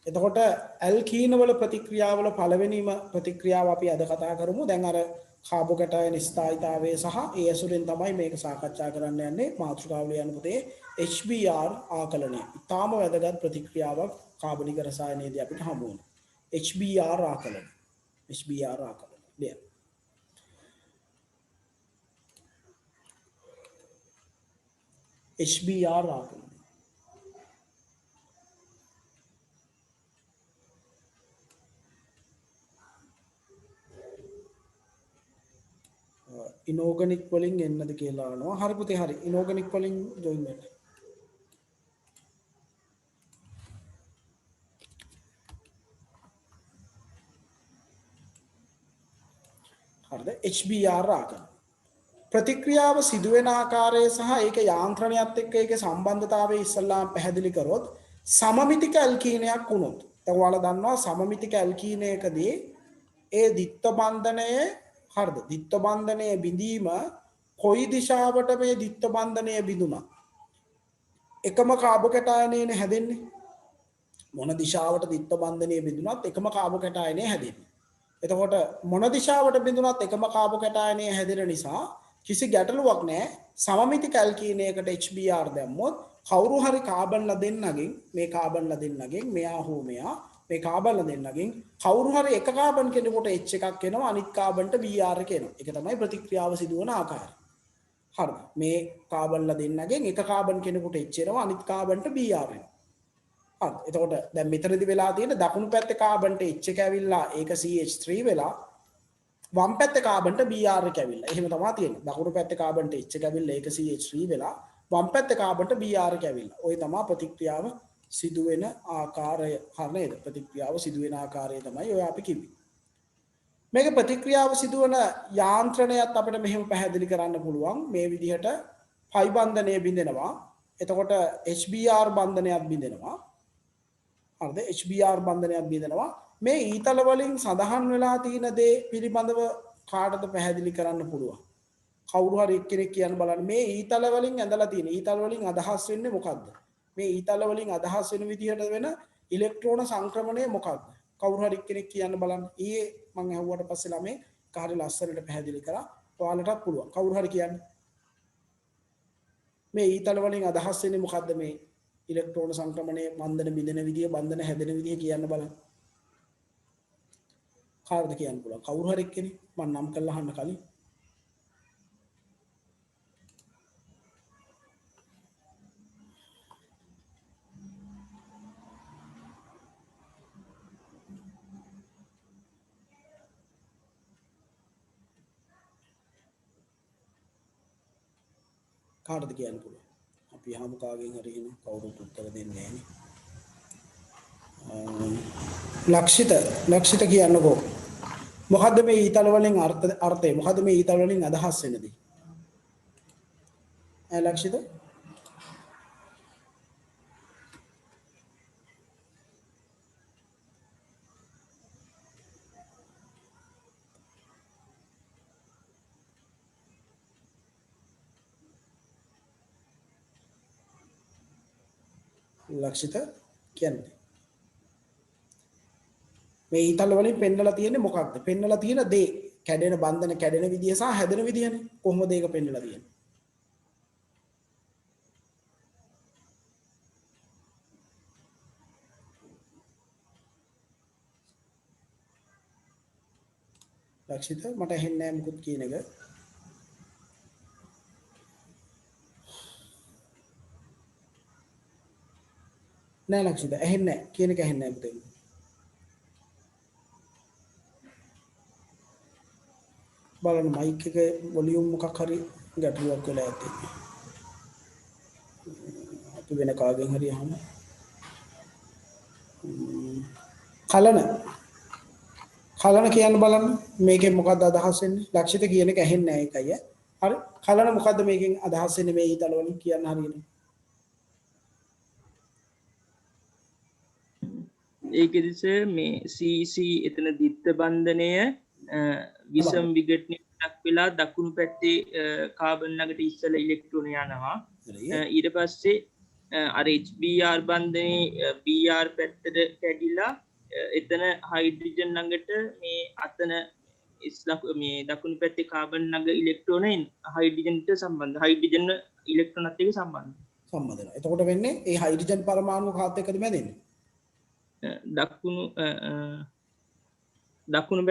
එතකොට ඇල්කීන වල ප්‍රතික්‍රියාවල පළවෙනිම ප්‍රතික්‍රියාව අපි අද කතා කරමු. දැන් අර කාබෝකැටයන් ස්ථායීතාවය සහ ඒ ඇසුරෙන් තමයි මේක සාකච්ඡා කරන්න යන්නේ. මාතෘකාව ලියන්න පුතේ HBr ආකලනය. ඊටාම වැදගත් ප්‍රතික්‍රියාවක් කාබනික රසායනයේදී අපිට හමු වෙනවා. HBr ආකලනය. HBr ආකලනය. ලියන්න. HBr ආකලනය. ඉනෝගනික් වලින් එන්නද කියලා අහනවා. හරි පුතේ හරි. ඉනෝගනික් වලින් ජොයින් වෙන්න. හරිද? HBr ආකරන. ප්‍රතික්‍රියාව සිදුවෙන ආකාරය සහ ඒක යාන්ත්‍රණයත් එක්ක ඒකේ සම්බන්ධතාවය ඉස්සල්ලාම පැහැදිලි කරොත් සමමිතික ඇල්කීනයක් වුණොත්. දැන් ඔයාලා දන්නවා සමමිතික ඇල්කීනයකදී ඒ ද්විත්ව බන්ධනයේ හරිද? ද්විත්ව බන්ධනයේ බිඳීම කොයි දිශාවට මේ ද්විත්ව බන්ධනය බිඳුණා? එකම කාබෝකැටයනේනේ හැදෙන්නේ. මොන දිශාවට ද්විත්ව බන්ධනය බිඳුණත් එකම කාබෝකැටයනේ හැදෙන්නේ. එතකොට මොන දිශාවට බිඳුණත් එකම කාබෝකැටයනය හැදෙන නිසා කිසි ගැටලුවක් නැහැ. සමමිතික ඇල්කීනයකට HBr දැම්මොත් කවුරු හරි කාබන්ලා දෙන්නගෙන් මේ කාබන්ලා දෙන්නගෙන් මෙයා හෝ මෙයා මේ කාබන්ලා දෙන්නගෙන් කවුරු හරි එක කාබන් කෙනෙකුට H එකක් එනවා අනිත් කාබන්ට Br එක එනවා. ඒක තමයි ප්‍රතික්‍රියාව සිදුවන ආකාරය. හරිද? මේ කාබන්ලා දෙන්නගෙන් එක කාබන් කෙනෙකුට H එනවා අනිත් කාබන්ට Br එනවා. හරි. එතකොට දැන් මෙතනදී වෙලා තියෙන දකුණු පැත්තේ කාබන්ට H එක ඇවිල්ලා ඒක CH3 වෙලා වම් පැත්තේ කාබන්ට Br එක ඇවිල්ලා. එහෙම තමයි තියෙන්නේ. දකුණු පැත්තේ කාබන්ට H එක ඇවිල්ලා ඒක CH3 වෙලා වම් පැත්තේ කාබන්ට Br එක ඇවිල්ලා. ওই තමයි ප්‍රතික්‍රියාව සිදුවෙන ආකාරය. හරි නේද? ප්‍රතික්‍රියාව සිදුවෙන ආකාරය තමයි ඔය අපි කිව්වේ. මේක ප්‍රතික්‍රියාව සිදුවන යාන්ත්‍රණයත් අපිට මෙහෙම පැහැදිලි කරන්න පුළුවන්. මේ විදිහට පයි බන්ධනය බිඳෙනවා. එතකොට HBr බන්ධනයක් බිඳෙනවා. හරිද? HBr බන්ධනයක් බිඳෙනවා. මේ ඊතල වලින් සඳහන් වෙලා තියෙන දේ පිළිබඳව කාටද පැහැදිලි කරන්න පුළුවන්? කවුරු හරි එක්කෙනෙක් කියන්න බලන්න මේ ඊතල වලින් ඇඳලා තියෙන ඊතල වලින් අදහස් වෙන්නේ මොකද්ද? මේ ඊතල වලින් අදහස් වෙන විදිහට වෙන ඉලෙක්ට්‍රෝන සංක්‍රමණය මොකක්ද? කවුරු හරි එක්කෙනෙක් කියන්න බලන්න. ඊයේ මම අහුවට පස්සේ ළමයි කාර්ය ලස්සනට පැහැදිලි කරා. ඔයාලටත් පුළුවන්. කවුරු හරි කියන්න. මේ ඊතල වලින් අදහස් වෙන්නේ මොකද්ද මේ ඉලෙක්ට්‍රෝන සංක්‍රමණය බන්ධන බිඳෙන විදිය බන්ධන හැදෙන විදිය කියන්න බලන්න. කාටද කියන්න පුළුවන්? කවුරු හරි එක්කෙනෙක් මම නම් කරලා අහන්න කලින්. කාටද කියන්න පුළුවන්? අපි අහමු කාගෙන් හරි එන කවුරුත් උත්තර දෙන්නේ නැහැ. ලක්ෂිත කියන්නකෝ. මොකද්ද මේ ඊතල වලින් අර්ථය? මොකද්ද මේ ඊතල වලින් අදහස් වෙන්නේ? ලක්ෂිත ලක්ෂිත කියන්නේ මේ ඊතල වලින් පෙන්නලා තියෙන්නේ මොකක්ද? පෙන්නලා තියෙන දේ කැඩෙන බන්ධන කැඩෙන විදිය සහ හැදෙන විදියනේ. කොහොමද ඒක පෙන්නලා තියෙන්නේ? ලක්ෂිත මට ඇහෙන්නේ නැහැ මුකුත් කියන එක. නෑ ලක්ෂිත ඇහෙන්නේ නැහැ කියන එක ඇහෙන්නේ නැහැ පුතේ. බලන්න මයික් එක වොලියුම් මොකක් හරි ගැටලුවක් වෙලා ඇති. අපි වෙන කාගෙන් හරි අහමු. කලන කියන්න බලන්න මේකෙන් මොකද්ද අදහස් වෙන්නේ? ලක්ෂිත කියන එක ඇහෙන්නේ නැහැ ඒකයි. හරි. කලන මොකද්ද මේකෙන් අදහස් වෙන්නේ මේ ඊතල වලින් කියන්න හරියන්නේ? ඒකෙදිස මේ CC එතන දිත්ත බන්ධනය විසම් විගටනයක් වෙලා දකුණු පැත්තේ කාබන් ළඟට ඉස්සලා ඉලෙක්ට්‍රෝන යනවා. ඊට පස්සේ අර HBr බන්ධනේ BR පැත්තට කැඩිලා එතන හයිඩ්‍රජන් ළඟට මේ අතන මේ දකුණු පැත්තේ කාබන් ළඟ ඉලෙක්ට්‍රෝන හයිඩ්‍රජන්ට සම්බන්ධ හයිඩ්‍රජන් ඉලෙක්ට්‍රෝනත් එක්ක සම්බන්ධ වෙනවා. එතකොට වෙන්නේ ඒ හයිඩ්‍රජන් පරමාණු කාත් එක්කද මැදෙන්නේ? දකුණු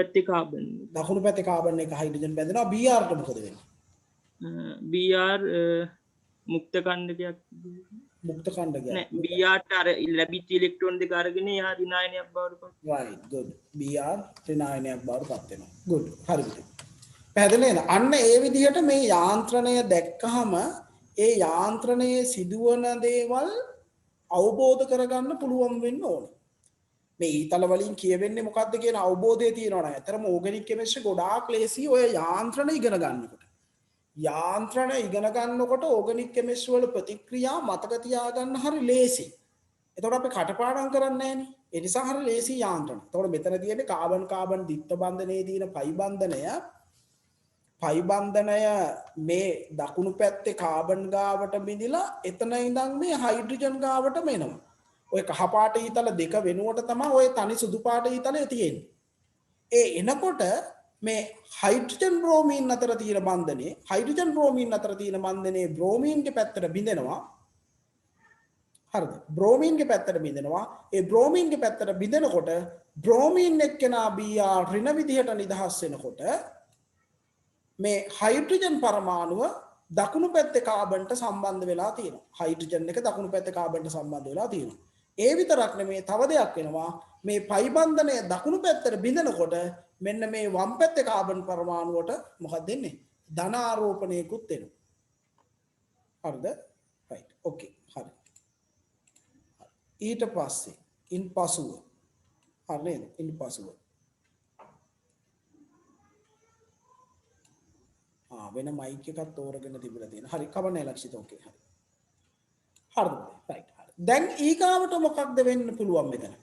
පැත්තේ කාබන් එක හයිඩ්‍රජන් බැඳෙනවා. Br ට මොකද වෙන්නේ? BR මුක්ත කණ්ඩකයක් මුක්ත කණ්ඩකයක් නෑ BRට අර ලැබිච්ච ඉලෙක්ට්‍රෝන දෙක අරගෙන එහා ඍණායනයක් බවට පත් right good Br ඍණායනයක් බවට පත් වෙනවා good හරිද පැහැදිලි නේද අන්න ඒ විදිහට මේ යාන්ත්‍රණය දැක්කහම ඒ යාන්ත්‍රණයේ සිදුවන දේවල් අවබෝධ කරගන්න පුළුවන් වෙන්න ඕනේ මේ ඊතල වලින් කියවෙන්නේ මොකක්ද කියන අවබෝධය තියෙනවා නම් අතරම ඕගනික් කෙමිස්ට්‍රි ගොඩාක් ලේසි ඔය යාන්ත්‍රණ ඉගෙන ගන්නකොට යාන්ත්‍රණ ඉගෙන ගන්නකොට ඕගනික් කෙමිස්ට්‍රි වල ප්‍රතික්‍රියා මතක තියාගන්න හරි ලේසි. එතකොට අපි කටපාඩම් කරන්නේ නැහනේ. ඒ නිසා හරි ලේසි යාන්ත්‍රණ. එතකොට මෙතන තියෙන්නේ කාබන් කාබන් ද්විත්ව බන්ධනයේ තියෙන පයි බන්ධනය මේ දකුණු පැත්තේ කාබන් ගාවට බිඳිලා එතන ඉඳන් මේ හයිඩ්‍රජන් ගාවටම එනවා. ඔය කහ පාට ඊතල දෙක වෙනුවට තමයි ඔය තනි සුදු පාට ඊතලේ තියෙන්නේ. ඒ එනකොට මේ හයිඩ්‍රජන් බ්‍රෝමීන් අතර තියෙන බන්ධනේ හයිඩ්‍රජන් බ්‍රෝමීන් අතර තියෙන බන්ධනේ බ්‍රෝමීන්ගේ පැත්තට බිඳෙනවා හරිද බ්‍රෝමීන්ගේ පැත්තට බිඳෙනවා ඒ බ්‍රෝමීන්ගේ පැත්තට බිඳෙනකොට බ්‍රෝමීන් එක්කෙනා Br ඍණ විදිහට නිදහස් වෙනකොට මේ හයිඩ්‍රජන් පරමාණුව දකුණු පැත්තේ කාබන්ට සම්බන්ධ වෙලා තියෙනවා හයිඩ්‍රජන් එක දකුණු පැත්තේ කාබන්ට සම්බන්ධ වෙලා තියෙනවා ඒ විතරක් නෙමෙයි තව දෙයක් වෙනවා මේ පයි බන්ධනය දකුණු පැත්තට බිඳෙනකොට මෙන්න මේ වම් පැත්තේ කාබන් පරමාණුවට මොකක්ද දෙන්නේ ධන ආරෝපණයකුත් වෙනවා හරිද රයිට් ඕකේ හරි ඊට පස්සේ ඉන්පසුව හරි නේද ඉන්පසුව වෙන මයික් එකක් තෝරගෙන තිබිලා තියෙන හරි කවන්නේ ලක්ෂිත ඕකේ හරි හරිද රයිට් හරි දැන් ඊගාවට මොකක්ද වෙන්න පුළුවන් මෙතන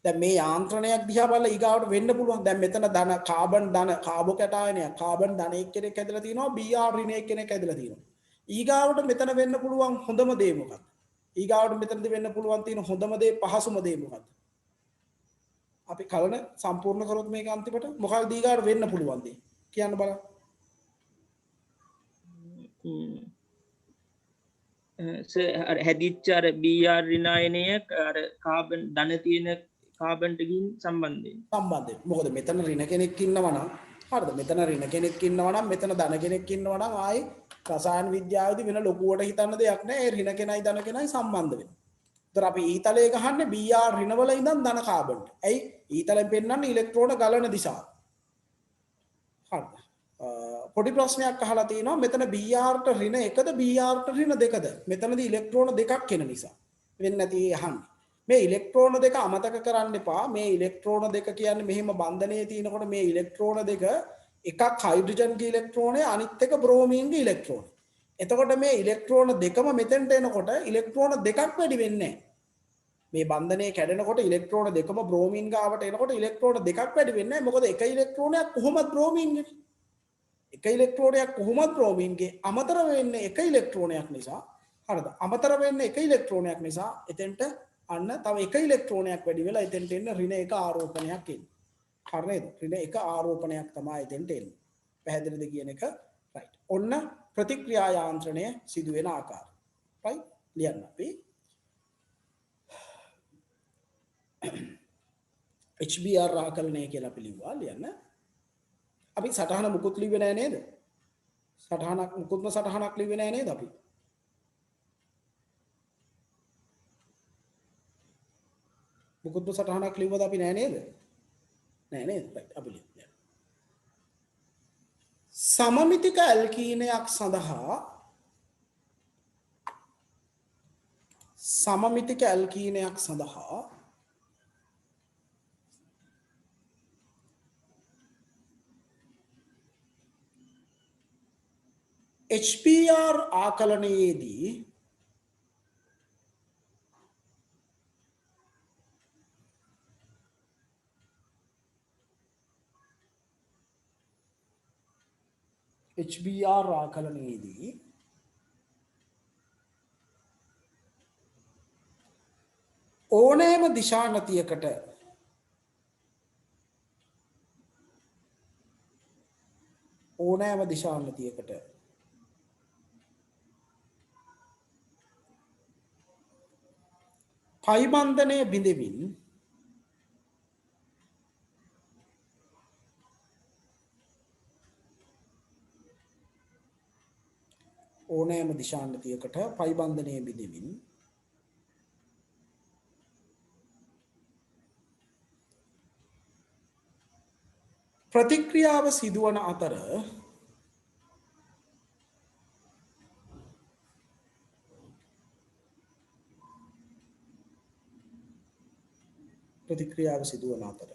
දැන් මේ යාන්ත්‍රණයක් දිහා බලලා ඊගාවට වෙන්න පුළුවන් දැන් මෙතන ධන කාබන් ධන කාබෝ කැටායනයක් කාබන් ධන එක්කෙනෙක් ඇදලා තිනවා Br ඍණ එක්කෙනෙක් ඇදලා තිනවා ඊගාවට මෙතන වෙන්න පුළුවන් හොඳම දේ මොකක්ද ඊගාවට මෙතනදී වෙන්න පුළුවන් තියෙන හොඳම දේ පහසුම දේ මොකක්ද අපි කලන සම්පූර්ණ කරොත් මේක අන්තිමට මොකක්ද ඊගාවට වෙන්න පුළුවන් දේ කියන්න බලන්න හැදිච්ච අර BR ඍණායනය අර කාබන් ධන තියෙන කාබන්ට ගින් සම්බන්ධයි මොකද මෙතන ඍණ කෙනෙක් ඉන්නවා නම් හරිද මෙතන ඍණ කෙනෙක් ඉන්නවා නම් මෙතන ධන කෙනෙක් ඉන්නවා නම් ආයි රසායන විද්‍යාවේදී වෙන ලොකුවට හිතන්න දෙයක් නැහැ ඒ ඍණ කෙනයි ධන කෙනයි සම්බන්ධ වෙනවා. ඒතර අපි ඊතලයේ ගහන්නේ Br ඍණ වල ඉඳන් ධන කාබන්ට. ඇයි ඊතලෙන් පෙන්නන්නේ ඉලෙක්ට්‍රෝන ගලන දිශාව. හරිද? පොඩි ප්‍රශ්නයක් අහලා තිනවා මෙතන Br ට ඍණ එකද Br ට ඍණ දෙකද? මෙතනදී ඉලෙක්ට්‍රෝන දෙකක් එන නිසා. වෙන්නේ නැති අහන්නේ. මේ ඉලෙක්ට්‍රෝන දෙක අමතක කරන්න එපා. මේ ඉලෙක්ට්‍රෝන දෙක කියන්නේ මෙහෙම බන්ධනයේ තියෙනකොට මේ ඉලෙක්ට්‍රෝන දෙක එකක් හයිඩ්‍රජන්ගේ ඉලෙක්ට්‍රෝනය අනිත් එක බ්‍රෝමීන්ගේ ඉලෙක්ට්‍රෝනය. එතකොට මේ ඉලෙක්ට්‍රෝන දෙකම මෙතෙන්ට එනකොට ඉලෙක්ට්‍රෝන දෙකක් වැඩි වෙන්නේ නැහැ. මේ බන්ධනයේ කැඩෙනකොට ඉලෙක්ට්‍රෝන දෙකම බ්‍රෝමීන් ගාවට එනකොට ඉලෙක්ට්‍රෝන දෙකක් වැඩි වෙන්නේ නැහැ. මොකද එක ඉලෙක්ට්‍රෝනයක් කොහොමද බ්‍රෝමීන්ගේ? එක ඉලෙක්ට්‍රෝනයක් කොහොමද බ්‍රෝමීන්ගේ අමතර වෙන්නේ එක ඉලෙක්ට්‍රෝනයක් නිසා. හරිද? අමතර වෙන්නේ එක ඉලෙක්ට්‍රෝනයක් නිසා එතෙන්ට අන්න තව එක ඉලෙක්ට්‍රෝනයක් වැඩි වෙලා එතෙන්ට එන්න ඍණ එක ආරෝපණයක් එන්නේ. හරි නේද? ඍණ එක ආරෝපණයක් තමයි එතෙන්ට එන්නේ. පැහැදිලිද කියන එක? රයිට්. ඔන්න ප්‍රතික්‍රියා යාන්ත්‍රණය සිදු වෙන ආකාරය. රයිට්? ලියන්න අපි. HBr ආකලනය කියලා අපි ලිව්වා ලියන්න. අපි සටහන මුකුත් ලිව්වේ නැහැ නේද? සටහනක් මුකුත්ම සටහනක් ලිව්වේ නැහැ නේද අපි? මුකුත්ම සටහනක් ලිව්වද අපි නැහැ නේද? නැහැ නේද? රයිට් අපි ලියමු. සමමිතික ඇල්කීනයක් සඳහා සමමිතික ඇල්කීනයක් සඳහා HBr ආකලනයේදී HBr ආකලනයේදී ඕනෑම දිශානතියකට ඕනෑම දිශානතියකට පයිබන්ධනය බිඳෙමින් ඕනෑම දිශානතියකට පයිබන්ධනය බිඳෙමින් ප්‍රතික්‍රියාව සිදුවන අතර ප්‍රතික්‍රියාව සිදුවන අතර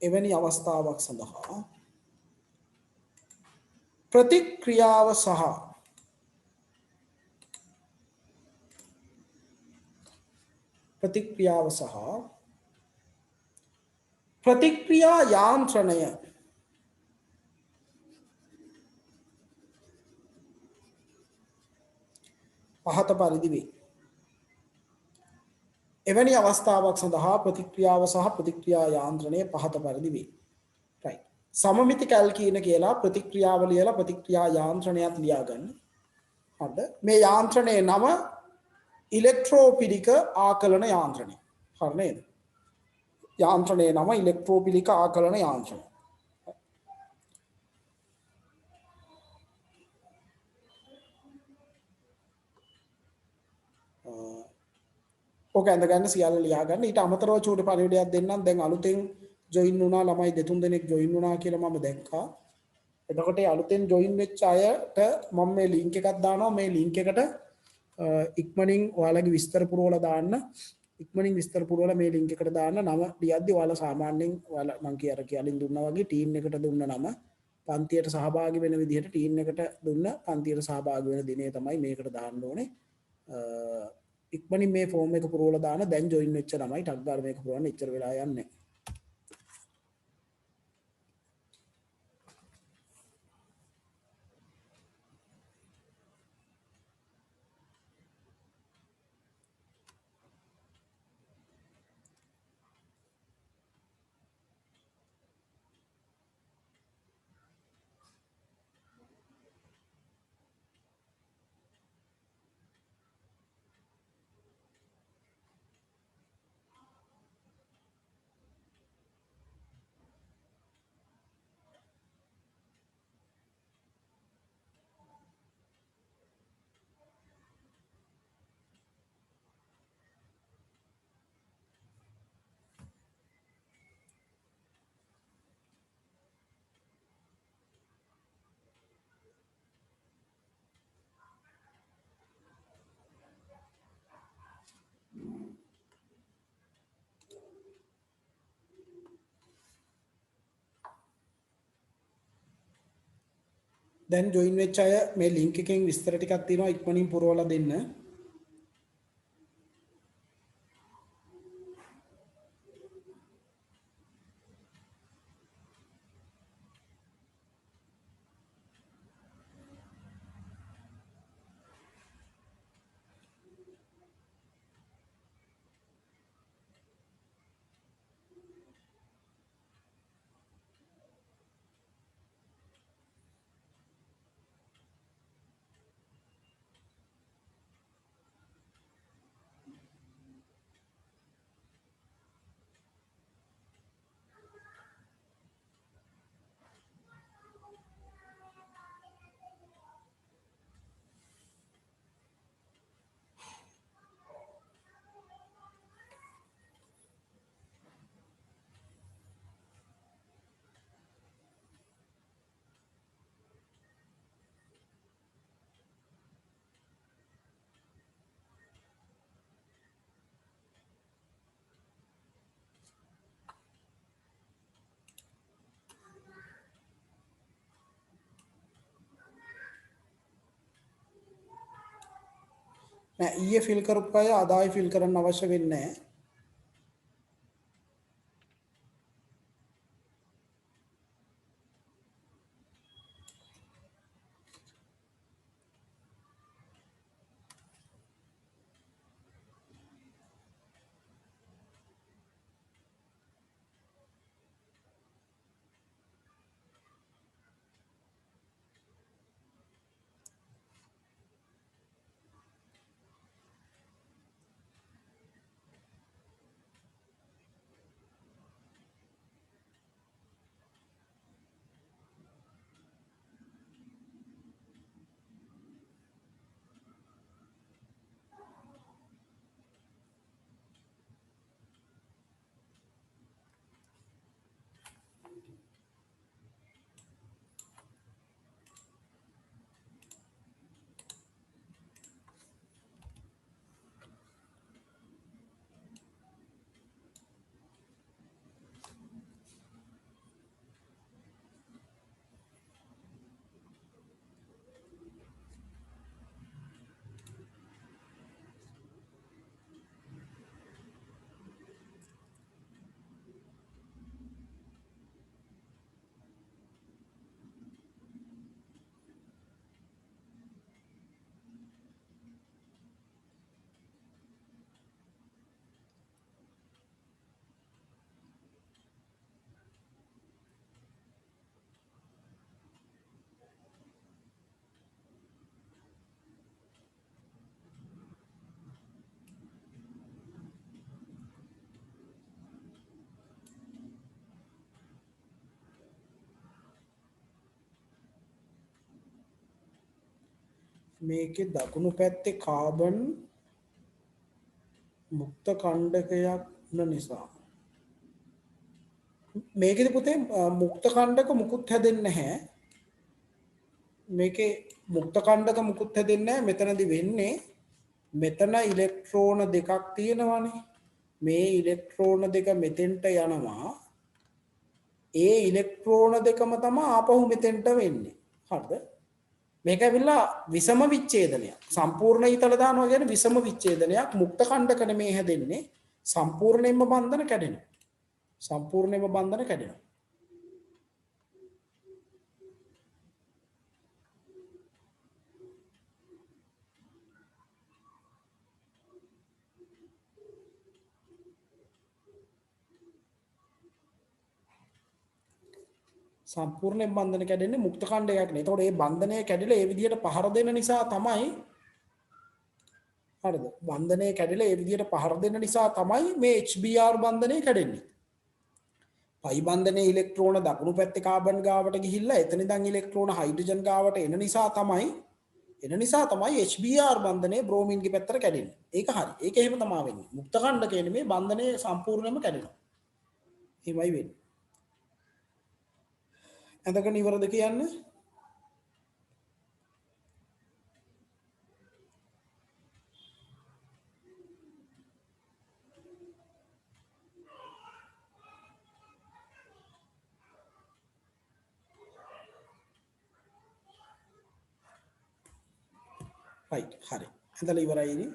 එවැනි අවස්ථාවක් සඳහා ප්‍රතික්‍රියාව සහ ප්‍රතික්‍රියා යාන්ත්‍රණය පහත පරිදි වේ. එවැනි අවස්ථාවක් සඳහා ප්‍රතික්‍රියාව සහ ප්‍රතික්‍රියා යාන්ත්‍රණය පහත පරිදි වේ. right. සමමිතික ඇල්කීන කියලා ප්‍රතික්‍රියාව ලියලා ප්‍රතික්‍රියා යාන්ත්‍රණයත් ලියා ගන්න. හරිද? මේ යාන්ත්‍රණයේ නම ඉලෙක්ට්‍රෝපිලික ආකලන යාන්ත්‍රණය. හරි නේද? යාන්ත්‍රණයේ නම ඉලෙක්ට්‍රෝපිලික ආකලන යාන්ත්‍රණය. ඕක ඇඳගන්න සියල්ල ලියා ගන්න. ඊට අමතරව චූටි පණිවිඩයක් දෙන්නම්. දැන් අලුතෙන් ජොයින් වුණා ළමයි දෙතුන් දෙනෙක් ජොයින් වුණා කියලා මම දැක්කා. එතකොට අලුතෙන් ජොයින් වෙච්ච අයට මම මේ ලින්ක් එකක් දානවා. මේ ලින්ක් එකට ඉක්මනින් ඔයාලගේ විස්තර පුරවලා දාන්න. ඉක්මනින් විස්තර පුරවලා මේ ලින්ක් එකට දාන්න. නම ලියද්දි ඔයාලා සාමාන්‍යයෙන් ඔයාලා මම කියලින් දුන්නා වගේ ටීම් එකට දුන්න නම පන්තියට සහභාගී වෙන විදිහට ටීම් එකට දුන්න පන්තියට සහභාගී වෙන දිනේ තමයි මේකට දාන්න ඕනේ. ඉක්මනින් මේ ෆෝම් එක පුරවලා දාන්න. දැන් ජොයින් වෙච්ච ළමයි ටක් ගාලා මේක පුරවන්න ඉච්චර වෙලා යන්නේ නැහැ. දැන් ජොයින් වෙච්ච අය මේ ලින්ක් එකෙන් විස්තර ටිකක් තියෙනවා ඉක්මනින් පුරවලා දෙන්න. නෑ ඊයේ ෆිල් කරපු අය අද ආයි ෆිල් කරන්න අවශ්‍ය වෙන්නේ නැහැ. මේකේ දකුණු පැත්තේ කාබන් මුක්ත කණ්ඩකයක් වන නිසා මේකෙදි පුතේ මුක්ත කණ්ඩක මුකුත් හැදෙන්නේ නැහැ. මේකේ මුක්ත කණ්ඩක මුකුත් හැදෙන්නේ නැහැ. මෙතනදි වෙන්නේ මෙතන ඉලෙක්ට්‍රෝන දෙකක් තියෙනවානේ. මේ ඉලෙක්ට්‍රෝන දෙක මෙතෙන්ට යනවා. ඒ ඉලෙක්ට්‍රෝන දෙකම තමයි ආපහු මෙතෙන්ට වෙන්නේ. හරිද? මේක ඇවිල්ලා විසම විච්ඡේදනයක්. සම්පූර්ණ ඊතල දානවා කියන්නේ විසම විච්ඡේදනයක්. මුක්ත කණ්ඩක නෙමේ හැදෙන්නේ. සම්පූර්ණයෙන්ම බන්ධන කැඩෙනවා. සම්පූර්ණයෙන්ම බන්ධන කැඩෙනවා. සම්පූර්ණයෙන් බන්ධන කැඩෙන්නේ මුක්ත කණ්ඩකයක් නේ. ඒතකොට මේ බන්ධනය කැඩිලා ඒ විදිහට පහර දෙන නිසා තමයි හරිද? බන්ධනය කැඩිලා ඒ විදිහට පහර දෙන නිසා තමයි මේ HBr බන්ධනය කැඩෙන්නේ. පයි බන්ධනයේ ඉලෙක්ට්‍රෝන දකුණු පැත්තේ කාබන් ගාවට ගිහිල්ලා එතන ඉඳන් ඉලෙක්ට්‍රෝන හයිඩ්‍රජන් ගාවට එන නිසා තමයි HBr බන්ධනයේ බ්‍රෝමීන්ගේ පැත්තට කැඩෙන්නේ. ඒක හරි. ඒක එහෙම තමයි වෙන්නේ. මුක්ත කණ්ඩකයේ නෙමෙයි බන්ධනයේ සම්පූර්ණයෙන්ම කැඩෙනවා. එහෙමයි වෙන්නේ. එතකොට ඉවරද කියන්නේ? right හරි. එතන ඉවරයිනේ.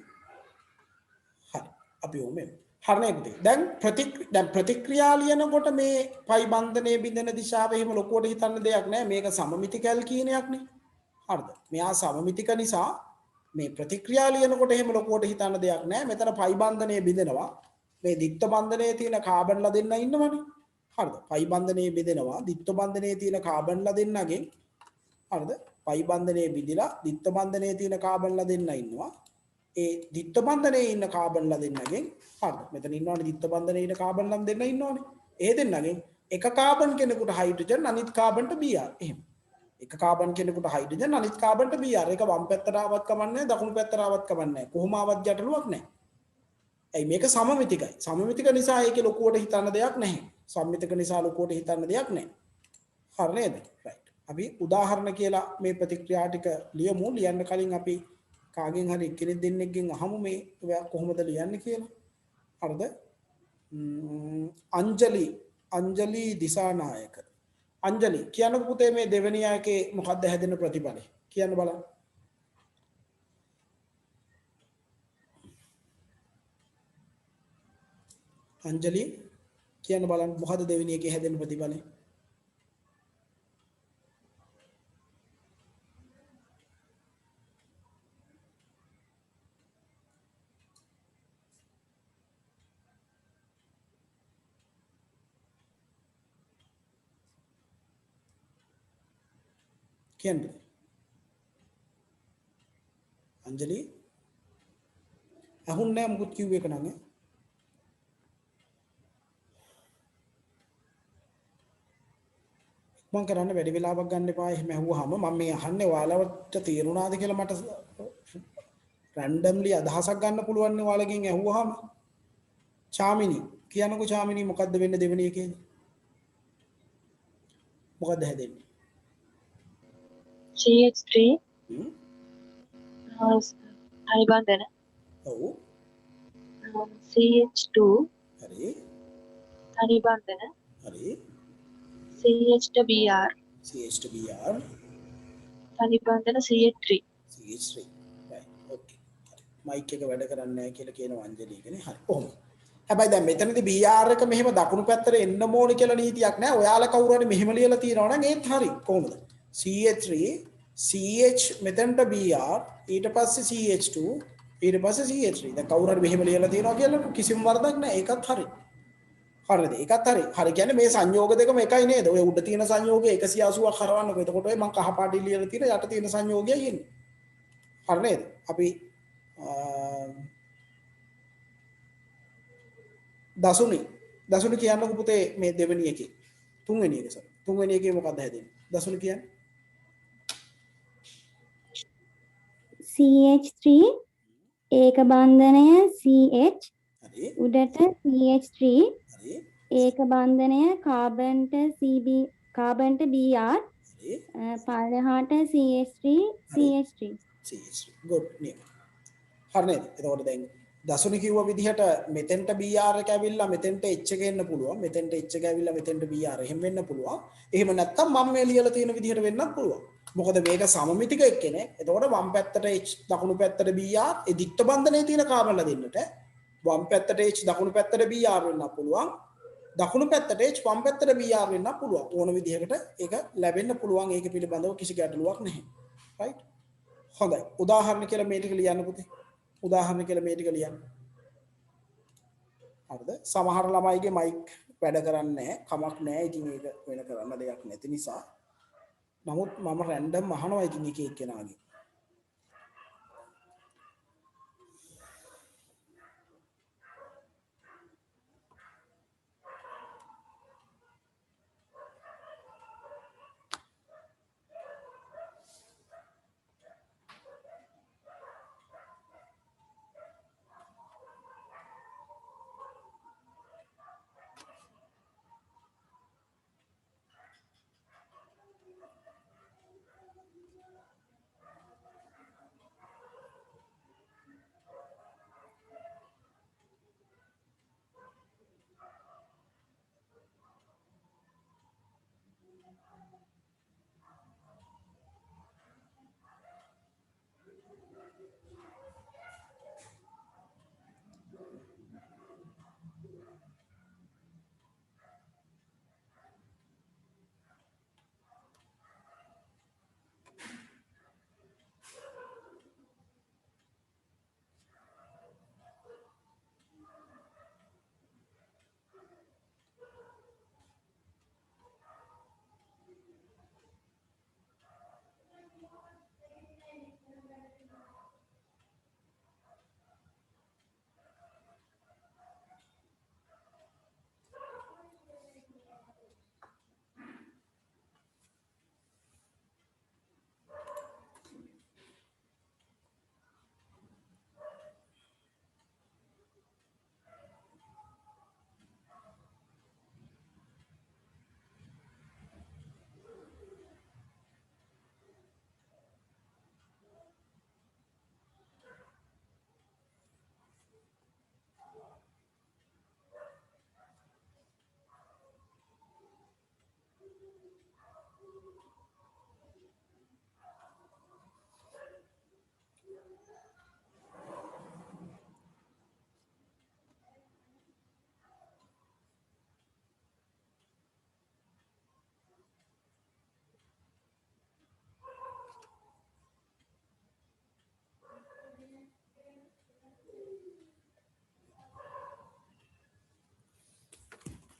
හරි. අපි ඔමෙ. හරි නේද? දැන් ප්‍රතික්‍රියා ලියනකොට මේ පයි බන්ධනයේ බිඳෙන දිශාව එහෙම ලොකුවට හිතන්න දෙයක් නැහැ. මේක සමමිතිකල් කියනයක් නේ. හරිද? මෙයා සමමිතික නිසා මේ ප්‍රතික්‍රියා ලියනකොට එහෙම ලොකුවට හිතන්න දෙයක් නැහැ. මෙතන පයි බන්ධනයේ බිඳෙනවා. මේ දිත්ත බන්ධනයේ තියෙන කාබන්ලා දෙන්න ඉන්නවනේ. හරිද? පයි බන්ධනයේ බෙදෙනවා. දිත්ත බන්ධනයේ තියෙන කාබන්ලා දෙන්නගෙන් හරිද? පයි බන්ධනයේ බෙදලා දිත්ත බන්ධනයේ තියෙන කාබන්ලා දෙන්න ඉන්නවා. ඒ දිත්ත බන්ධනයේ ඉන්න කාබන්ලා දෙන්නගෙන් හරිද? මෙතන ඉන්නවනේ දිත්ත බන්ධනයේ ඉන්න කාබන්ලා දෙන්න ඉන්නවනේ. ඒ දෙන්නගෙන් එක කාබන් කෙනෙකුට හයිඩ්‍රජන් අනිත් කාබන්ට Br. එහෙම. එක කාබන් කෙනෙකුට හයිඩ්‍රජන් අනිත් කාබන්ට Br. ඒක වම් පැත්තට ආවත් කමන්නේ දකුණු පැත්තට ආවත් කමන්නේ. කොහොම ආවත් ගැටලුවක් නැහැ. ඇයි මේක සමමිතිකයි. සමමිතික නිසා ඒකේ ලොකුවට හිතන්න දෙයක් නැහැ. සම්මිතික නිසා ලොකුවට හිතන්න දෙයක් නැහැ. හරි නේද? right. අපි උදාහරණ කියලා මේ ප්‍රතික්‍රියා ටික ලියමු. ලියන්න කලින් අපි කාගෙන් හරි කෙනෙක් දෙන්නෙක්ගෙන් අහමු මේ කොහොමද ලියන්නේ කියලා. හරිද? අංජලි දිසානායක. අංජලි කියන්නකො පුතේ මේ දෙවෙනි ආයකේ මොකක්ද හැදෙන ප්‍රතිඵලය? කියන්න බලන්න. අංජලි කියන්න බලන්න මොකද දෙවෙනි එකේ හැදෙන ප්‍රතිඵලය? කියන්න. අංජලි අහුන්නේ නැහැ මුකුත් කිව්ව එක නම් මම කරන්න වැඩි වෙලාවක් ගන්න එපා. එහෙම ඇහුවාම මම මේ අහන්නේ ඔයාලට තේරුණාද කියලා මට රැන්ඩම්ලි අදහසක් ගන්න පුළුවන් නේ ඔයාලගෙන් ඇහුවාම. චාමිනි කියන්නකෝ චාමිනි මොකද්ද වෙන්නේ දෙවෙනි එකේදී? මොකද්ද හැදෙන්නේ? CH3 හරිබන්ධන ඔව් CH2 හරි හරිබන්ධන හරි CH2BR CH2BR හරිබන්ධන CH3 CH3 right okay mic එක වැඩ කරන්නේ නැහැ කියලා කියනවා අංජලිකනේ හරි කොහොමද හැබැයි දැන් මෙතනදී BR එක මෙහෙම දකුණු පැත්තට එන්න ඕනි කියලා නීතියක් නැහැ ඔයාලා කවුරු හරි මෙහෙම ලියලා තියෙනවා නම් ඒත් හරි කොහොමද CH3 CH මෙතනට BR ඊට පස්සේ CH2 ඊට පස්සේ CH3 දැන් කවුරු හරි මෙහෙම ලියලා තියෙනවා කියලා කිසිම වරදක් නැහැ ඒකත් හරි හරිද ඒකත් හරි කියන්නේ මේ සංයෝග දෙකම එකයි නේද ඔය උඩ තියෙන සංයෝගය 180ක් හරවන්නකො එතකොට ඔය මම කහ පාටි ලියලා තියෙන යට තියෙන සංයෝගයයි එන්නේ හරි නේද අපි දසුනි කියන්නකො පුතේ මේ දෙවෙනි එකේ තුන්වෙනි එක සර් තුන්වෙනි එකේ මොකක්ද හැදෙන්නේ දසුනි කියන්නේ CH3 ඒක බන්ධනය CH හරි උඩට CH3 හරි ඒක බන්ධනය කාබන්ට CB කාබන්ට BR හරි පල්ලෙහාට CH3 CH3 CH3 good නියම හරි නේද එතකොට දැන් දසුනි කිව්ව විදිහට මෙතෙන්ට BR එක ඇවිල්ලා මෙතෙන්ට H එක එන්න පුළුවන් මෙතෙන්ට H එක ඇවිල්ලා මෙතෙන්ට BR එහෙම වෙන්න පුළුවන් එහෙම නැත්නම් මම මේ ලියලා තියෙන විදිහට වෙන්නත් පුළුවන් මොකද මේක සමමිතික එක්කනේ එතකොට වම් පැත්තට H දකුණු පැත්තට BR ඒ දික්ත බන්ධනයේ තියෙන කාබන්ලා දෙන්නට වම් පැත්තට H දකුණු පැත්තට BR වෙන්න පුළුවන් දකුණු පැත්තට H වම් පැත්තට BR වෙන්න පුළුවන් ඕන විදිහකට ඒක ලැබෙන්න පුළුවන් ඒක පිළිබඳව කිසි ගැටලුවක් නැහැ right හොඳයි උදාහරණ කියලා මේ ටික ලියන්න පුතේ උදාහරණ කියලා මේ ටික ලියන්න හරිද සමහර ළමයිගේ මයික් වැඩ කරන්නේ නැහැ කමක් නැහැ ඉතින් ඒක වෙන කරන්න දෙයක් නැති නිසා නමුත් මම රැන්ඩම් අහනවා ඉතින් එක එක්කෙනාගේ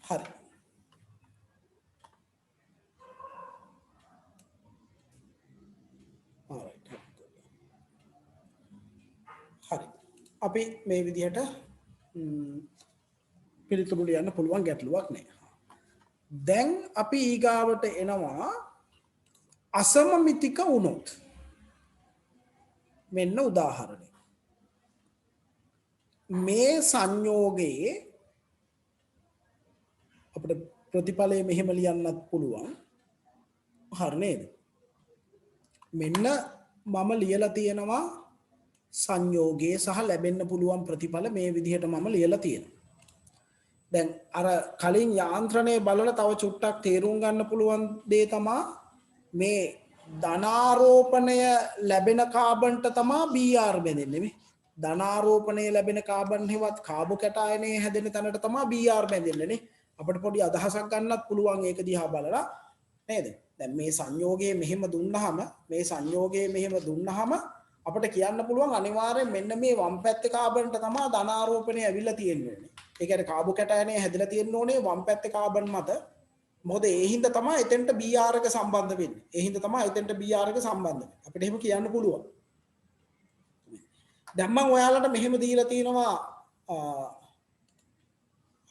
හරි. alright. හරි. අපි මේ විදිහට පිළිතුරු ලියන්න පුළුවන් ගැටලුවක් නෑ. දැන් අපි ඊගාවට එනවා අසමමිතික වුණොත්. මෙන්න උදාහරණය. මේ සංයෝගයේ අපිට ප්‍රතිඵලය මෙහෙම ලියන්නත් පුළුවන්. හරි නේද? මෙන්න මම ලියලා තියෙනවා සංයෝගයේ සහ ලැබෙන්න පුළුවන් ප්‍රතිඵල මේ විදිහට මම ලියලා තියෙනවා. දැන් අර කලින් යාන්ත්‍රණය බලලා තව චුට්ටක් තේරුම් ගන්න පුළුවන් දේ තමයි මේ ධනාරෝපණය ලැබෙන කාබන්ට තමයි Br බැඳෙන්නේ මේ. ධනාරෝපණය ලැබෙන කාබන් හෙවත් කාබෝ කැටායනයේ හැදෙන තැනට තමයි Br බැඳෙන්නේ නේ. අපිට පොඩි අදහසක් ගන්නත් පුළුවන් ඒක දිහා බලලා නේද? දැන් මේ සංයෝගයේ මෙහෙම දුන්නාම අපිට කියන්න පුළුවන් අනිවාර්යෙන් මෙන්න මේ වම් පැත්තේ කාබන්ට තමයි ධනාරෝපණය ඇවිල්ලා තියෙන්නේ. ඒ කියන්නේ කාබෝ කැටායනය හැදලා තියෙන්න ඕනේ වම් පැත්තේ කාබන් මත. මොකද ඒ හින්දා තමයි එතෙන්ට Br එක සම්බන්ධ වෙන්නේ. අපිට එහෙම කියන්න පුළුවන්. දැන් මම ඔයාලට මෙහෙම දීලා තියෙනවා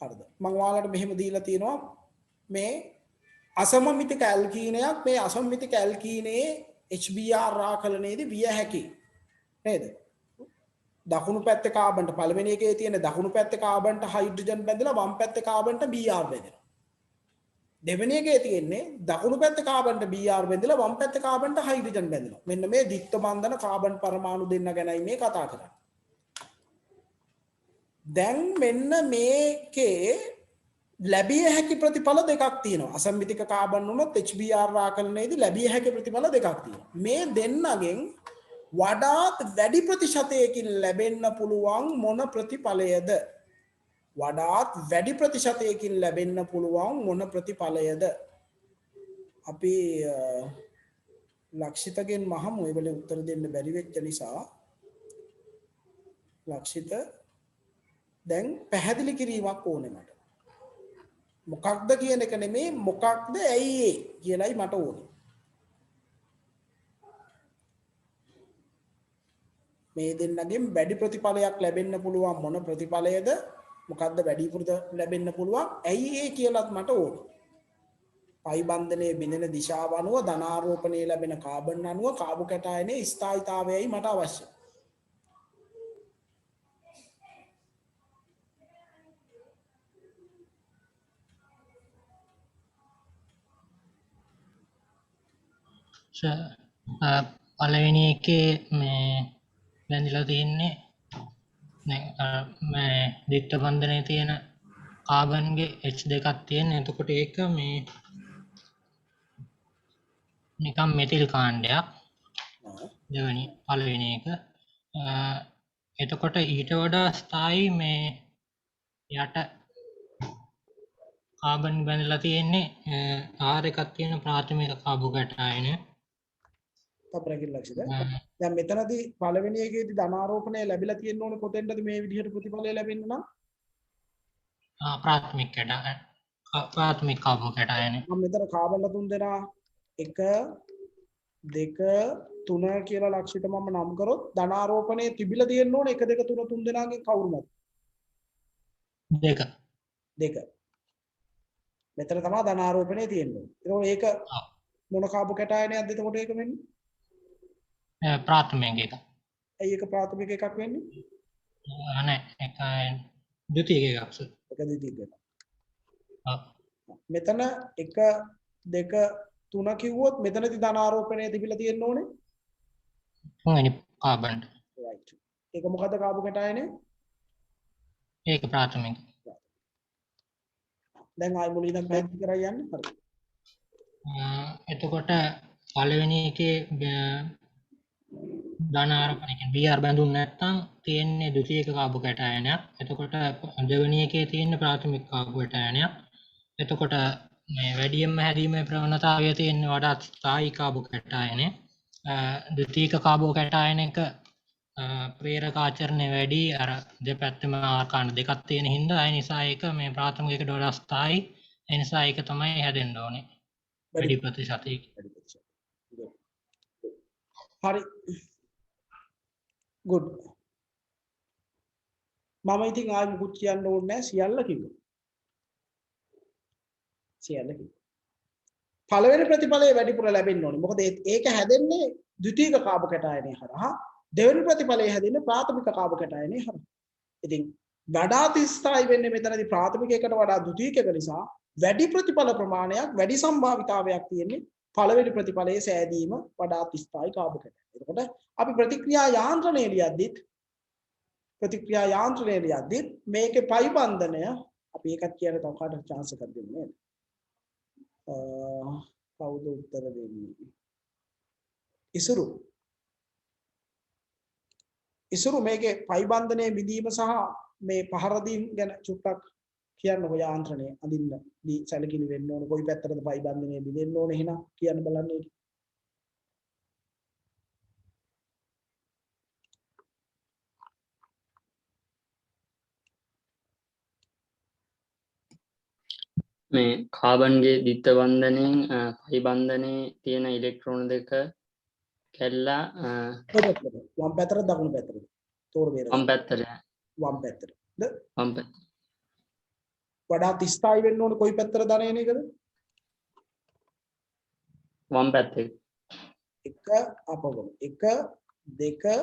හරිද? මම ඔයාලට මෙහෙම දීලා තියෙනවා මේ අසමමිතික ඇල්කීනයක් මේ අසමමිතික ඇල්කීනයේ HBr රාකලනයේදී විය හැකියි. නේද? දකුණු පැත්තේ කාබන්ට පළවෙනි එකේ තියෙන දකුණු පැත්තේ කාබන්ට හයිඩ්‍රජන් බැඳලා වම් පැත්තේ කාබන්ට Br බැඳෙනවා. දෙවෙනි එකේ තියෙන්නේ දකුණු පැත්තේ කාබන්ට Br බැඳලා වම් පැත්තේ කාබන්ට හයිඩ්‍රජන් බැඳෙනවා. මෙන්න මේ ද්විත්ව බන්ධන කාබන් පරමාණු දෙන්න ගැනයි මේ කතා කරන්නේ. දැන් මෙන්න මේකේ ලැබිය හැකි ප්‍රතිඵල දෙකක් තියෙනවා. අසම්මිතික කාබන් වුණොත් HBr රාකලනයේදී ලැබිය හැකි ප්‍රතිඵල දෙකක් තියෙනවා. මේ දෙන්නගෙන් වඩාත් වැඩි ප්‍රතිශතයකින් ලැබෙන්න පුළුවන් මොන ප්‍රතිඵලයද? වඩාත් වැඩි ප්‍රතිශතයකින් ලැබෙන්න පුළුවන් මොන ප්‍රතිඵලයද? අපි ලක්ෂිතගෙන් මහමු ඒවල උත්තර දෙන්න බැරි වෙච්ච නිසා ලක්ෂිත දැන් පැහැදිලි කිරීමක් ඕනේ මට. මොකක්ද කියන එක නෙමෙයි මොකක්ද ඇයි ඒ කියලායි මට ඕනේ. මේ දෙන්නගෙන් වැඩි ප්‍රතිඵලයක් ලැබෙන්න පුළුවන් මොන ප්‍රතිඵලයද? මොකක්ද වැඩිපුර ලැබෙන්න පුළුවන් ඇයි ඒ කියලාත් මට ඕනේ. පයි බන්ධනයේ බිඳෙන දිශාව අනුව ධනාරෝපණයේ ලැබෙන කාබන් අණුව කාබෝ කැටායනයේ ස්ථායීතාවයයි මට අවශ්‍යයි. පළවෙනි එකේ මේ බැඳිලා තියෙන්නේ මේ ද්විත්ව බන්ධනයේ තියෙන කාබන්ගේ H දෙකක් තියෙන. එතකොට ඒක මේ නිකම් මෙතිල් කාණ්ඩයක්. පළවෙනි එක. එතකොට ඊට වඩා ස්ථායි මේ යට කාබන් බැඳලා තියෙන්නේ R එකක් තියෙන ප්‍රාථමික කාබෝ කැටායන. දැන් මෙතනදී පළවෙනි එකේදී ධනාරෝපණය ලැබිලා තියෙන්න ඕනේ කොතෙන්ද මේ විදිහට ප්‍රතිඵලය ලැබෙන්න නම්? ප්‍රාථමික කාබෝ කැටායන. මම මෙතන කාබන් තුන් දෙනා 1 2 3 කියලා ලක්ෂිත මම නම් කරොත් ධනාරෝපණය තිබිලා තියෙන්න ඕනේ 1 2 3 3 දෙනාගෙන් කවුරුමද? 2. මෙතන තමයි ධනාරෝපණය තියෙන්නේ. ඒක මොන කාබෝ කැටායනයක්ද එතකොට ඒක වෙන්නේ? ප්‍රාථමික එක. ඇයි ඒක ප්‍රාථමික එකක් වෙන්නේ? නැහැ ඒක ද්විතීයික එකක්. ඒක ද්විතීයික එකක්. මෙතන 1 2 3 කිව්වොත් මෙතනදී ධනාරෝපණය තිබිලා තියෙන්න ඕනේ. තුන්වෙනි කාබන්. right. ඒක මොකද කාබෝ කැටායනය? ඒක ප්‍රාථමික. දැන් ආයි මුලින්ම පැහැදිලි කරලා යන්න. හරි. එතකොට පළවෙනි එකේ ධනාරෝපණය කියන්නේ Br බැඳුන් නැත්නම් තියෙන්නේ ද්විතීයික කාබෝ කැටායනයක්. එතකොට දෙවෙනි එකේ තියෙන ප්‍රාථමික කාබෝ කැටායනයක්. එතකොට මේ වැඩියෙන්ම හැදීමේ ප්‍රවණතාවය තියෙන වඩාත් ස්ථායී කාබෝ කැටායනය. ද්විතීයික කාබෝ කැටායනයක ප්‍රේරක ආචරණය වැඩි අර දෙපැත්තම ආකාරණ දෙකක් තියෙන හින්දා ඒ නිසා ඒක මේ ප්‍රාථමිකයට වඩා ස්ථායි. ඒ නිසා ඒක තමයි හැදෙන්න ඕනේ. වැඩි ප්‍රතිශතයකින්. හරි good මම ඉතින් ආයෙ මුකුත් කියන්න ඕනේ නැහැ සියල්ල කිව්වා පළවෙනි ප්‍රතිඵලයේ වැඩිපුර ලැබෙන්න ඕනේ මොකද ඒක හැදෙන්නේ ද්විතීයික කාබ කැටායනය හරහා දෙවෙනි ප්‍රතිඵලයේ හැදෙන්නේ ප්‍රාථමික කාබ කැටායනය හරහා ඉතින් වඩාත් ස්ථායි වෙන්නේ මෙතනදී ප්‍රාථමිකයකට වඩා ද්විතීයිකක නිසා වැඩි ප්‍රතිඵල ප්‍රමාණයක් වැඩි සම්භාවිතාවයක් තියෙන්නේ පළවෙනි ප්‍රතිඵලයේ සෑදීම වඩාත් ස්ථායි කාබ කැටායනය. එතකොට අපි ප්‍රතික්‍රියා යාන්ත්‍රණය ලියද්දිත් මේකේ පයි බන්ධනය අපි ඒකත් කියන තව කාටද chance එකක් දෙන්න නේද? කවුද උත්තර දෙන්නේ? ඉසුරු මේකේ පයි බන්ධනයේ විදීම සහ මේ පහර දීම ගැන චුට්ටක් කියන්නකො යාන්ත්‍රණය අඳින්න දී සැලකිලි වෙන්න ඕන කොයි පැත්තටද පයි බන්ධනය බෙදෙන්න ඕන එහෙනම් කියන්න බලන්න ඒක. මේ කාබන්ගේ දිත්ත බන්ධනයෙන් පයි බන්ධනයේ තියෙන ඉලෙක්ට්‍රෝන දෙක කැල්ලා වම් පැත්තට දකුණු පැත්තට තෝර බේර වම් පැත්තට වම් පැත්තට වම් පැත්ත වඩාත් ස්ථායි වෙන්න ඕන කොයි පැත්තට ධන එන එකද? වම් පැත්තේ එක අපවම 1 2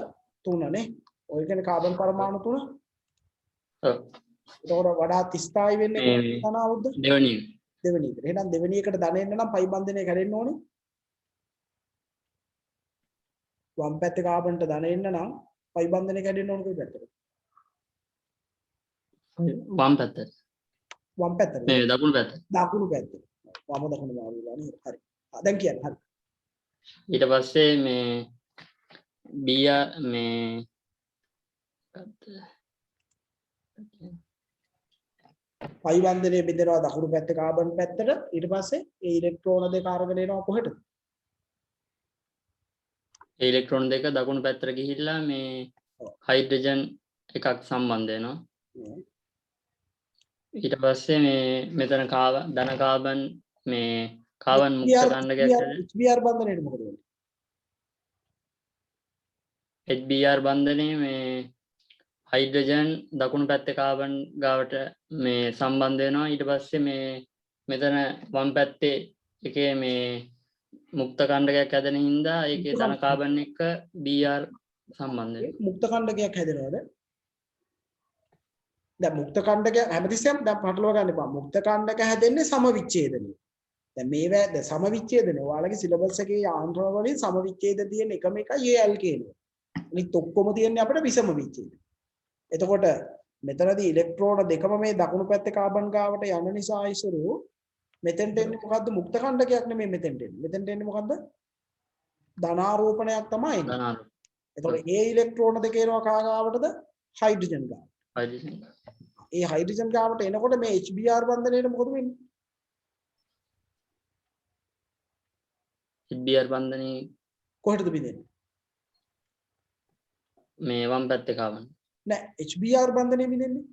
3 නේ ඔය කියන්නේ කාබන් පරමාණු 3 ඔව් එතකොට වඩාත් ස්ථායි වෙන්නේ ධන අවුද්ද දෙවෙනි එකට. එහෙනම් දෙවෙනි එකට ධන එන්න නම් පයි බන්ධනය කැඩෙන්න ඕනේ. වම් පැත්තේ කාබන්ට ධන එන්න නම් පයි බන්ධනය කැඩෙන්න ඕනේ කොයි පැත්තටද? වම් පැත්තට වම් පැත්තට. මේ දකුණු පැත්ත දකුණු පැත්තට. වම දකුණු මාරු වෙලා නේද? හරි. දැන් කියන්න හරි. ඊට පස්සේ මේ බියා මේ පයි බන්ධනය බෙදෙනවා දකුණු පැත්තේ කාබන් පැත්තට. ඊට පස්සේ ඒ ඉලෙක්ට්‍රෝන දෙක අරගෙන එනවා කොහෙටද? ඒ ඉලෙක්ට්‍රෝන දෙක දකුණු පැත්තට ගිහිල්ලා මේ හයිඩ්‍රජන් එකක් සම්බන්ධ වෙනවා. ඊට පස්සේ මේ මෙතන ධන කාබන් මේ කාබන් මුක්ත කණ්ඩකයක් HBr බන්ධනයට මොකද වෙන්නේ? HBr බන්ධනයේ මේ හයිඩ්‍රජන් දකුණු පැත්තේ කාබන් ගාවට මේ සම්බන්ධ වෙනවා. ඊට පස්සේ මේ මෙතන වම් පැත්තේ එකේ මේ මුක්ත කණ්ඩකයක් හැදෙන හින්දා ඒකේ ධන කාබන් එක්ක Br සම්බන්ධ වෙනවා. මුක්ත කණ්ඩකයක් හැදෙනවද? දැන් මුක්ත කණ්ඩක හැමතිස්සෙම දැන් පටලව ගන්න එපා. මුක්ත කණ්ඩක හැදෙන්නේ සමවිච්ඡේදනය. දැන් මේවා දැන් සමවිච්ඡේදනය. ඔයාලගේ සිලබස් එකේ යාන්ත්‍රණ වලින් සමවිච්ඡේද තියෙන එකම එකයි AL කියන්නේ. අනිත් ඔක්කොම තියෙන්නේ අපිට විෂම විච්ඡේද. එතකොට මෙතනදී ඉලෙක්ට්‍රෝන දෙකම මේ දකුණු පැත්තේ කාබන් ගාවට යන නිසා ඉසුරු මෙතෙන්ට එන්නේ මොකද්ද? මුක්ත කණ්ඩකයක් නෙමෙයි මෙතෙන්ට එන්නේ. මෙතෙන්ට එන්නේ මොකද්ද? ධනාරෝපණයක් තමයි එන්නේ. එතකොට ඒ ඉලෙක්ට්‍රෝන දෙක එනවා කා ගාවටද? හයිඩ්‍රජන් ගාවට. හයිඩ්‍රජන් ඒ හයිඩ්‍රජන් ගාවට එනකොට මේ HBr බන්ධනයට මොකද වෙන්නේ? HBr බන්ධනයේ කොහෙටද බිඳෙන්නේ? මේ වම් පැත්තේ කාබන් නෑ HBr බන්ධනය බිඳෙන්නේ.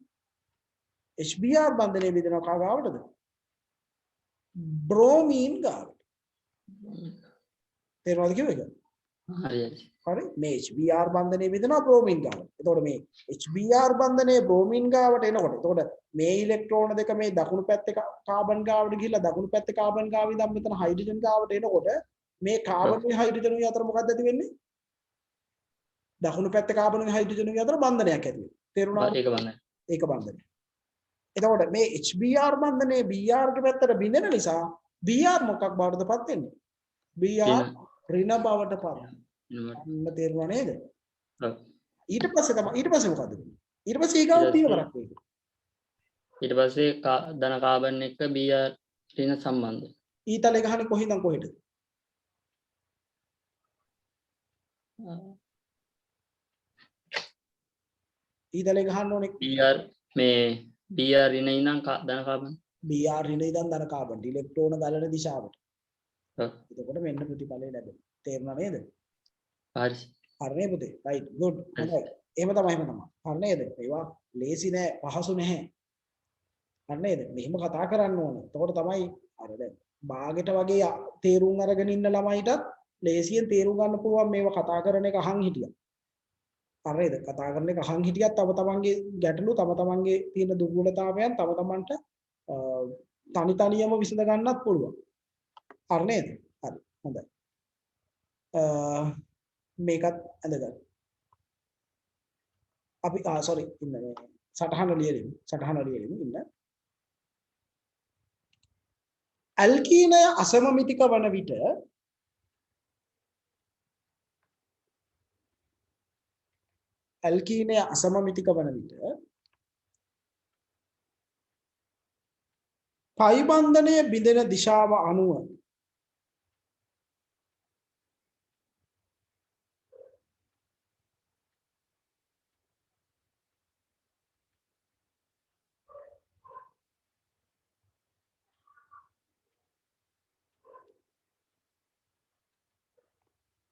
HBr බන්ධනය බිඳෙනවා කා ගාවටද? බ්‍රෝමීන් ගාවට. තේරුණාද කිව්ව එක? හරි හරි මේ HBr බන්ධනය බිඳෙනවා බ්‍රෝමීන් ගාවට. එතකොට මේ HBr බන්ධනය බ්‍රෝමීන් ගාවට එනකොට එතකොට මේ ඉලෙක්ට්‍රෝන දෙක මේ දකුණු පැත්තේ කාබන් ගාවට ගිහිල්ලා දකුණු පැත්තේ කාබන් ගාව ඉඳන් මෙතන හයිඩ්‍රජන් ගාවට එනකොට මේ කාබන් හයිඩ්‍රජන් අතර මොකක්ද ඇති වෙන්නේ? දකුණු පැත්තේ කාබන් හයිඩ්‍රජන් අතර බන්ධනයක් ඇති වෙනවා. තේරුණාද? ඒක බන්ධනය. එතකොට මේ HBr බන්ධනයේ Br ගේ පැත්තට බිඳෙන නිසා Br මොකක් බවටදපත් වෙන්නේ? Br ඍණ බවටපත් වෙනවා. අන්න තේරුණා නේද? ඔව්. ඊට පස්සේ මොකද වෙන්නේ? ඊට පස්සේ ඊගාව පියවරක් වෙයි. ඊට පස්සේ ධන කාබන් එක්ක Br ඍණ සම්බන්ධ. ඊතලේ ගහන්නේ කොහින්ද කොහෙද? ඊතලේ ගහන්න ඕනේ Br මේ Br ඍණ ඉඳන් ධන කාබන් Br ඍණ ඉඳන් ධන කාබන් ඉලෙක්ට්‍රෝන ගලන දිශාවට. ඔව්. එතකොට මෙන්න ප්‍රතිඵලය ලැබෙනවා. තේරුණා නේද? හරි. හරිනේ පුතේ right good හොඳයි එහෙම තමයි හරි නේද ඒවා ලේසි නෑ පහසු නැහැ හරි නේද මෙහෙම කතා කරන්න ඕනේ එතකොට තමයි අර දැන් බාගෙට වගේ තේරුම් අරගෙන ඉන්න ළමයිටත් ලේසියෙන් තේරුම් ගන්න පුළුවන් මේව කතා කරන එක අහන් හිටියා හරිද කතා කරන එක අහන් හිටියත් තම තමන්ගේ ගැටලු තම තමන්ගේ තියෙන දුර්වලතාවයන් තම තමන්ට තනි තනියම විසඳ ගන්නත් පුළුවන් හරි නේද හරි හොඳයි මේකත් ඇඳගන්න අපි සෝරි ඉන්න මේ සටහන ලියලිමු ඉන්න ඇල්කීනය අසමමිතික වන විට ඇල්කීනය අසමමිතික වන විට පයිබන්ධනය බිඳෙන දිශාව අනුව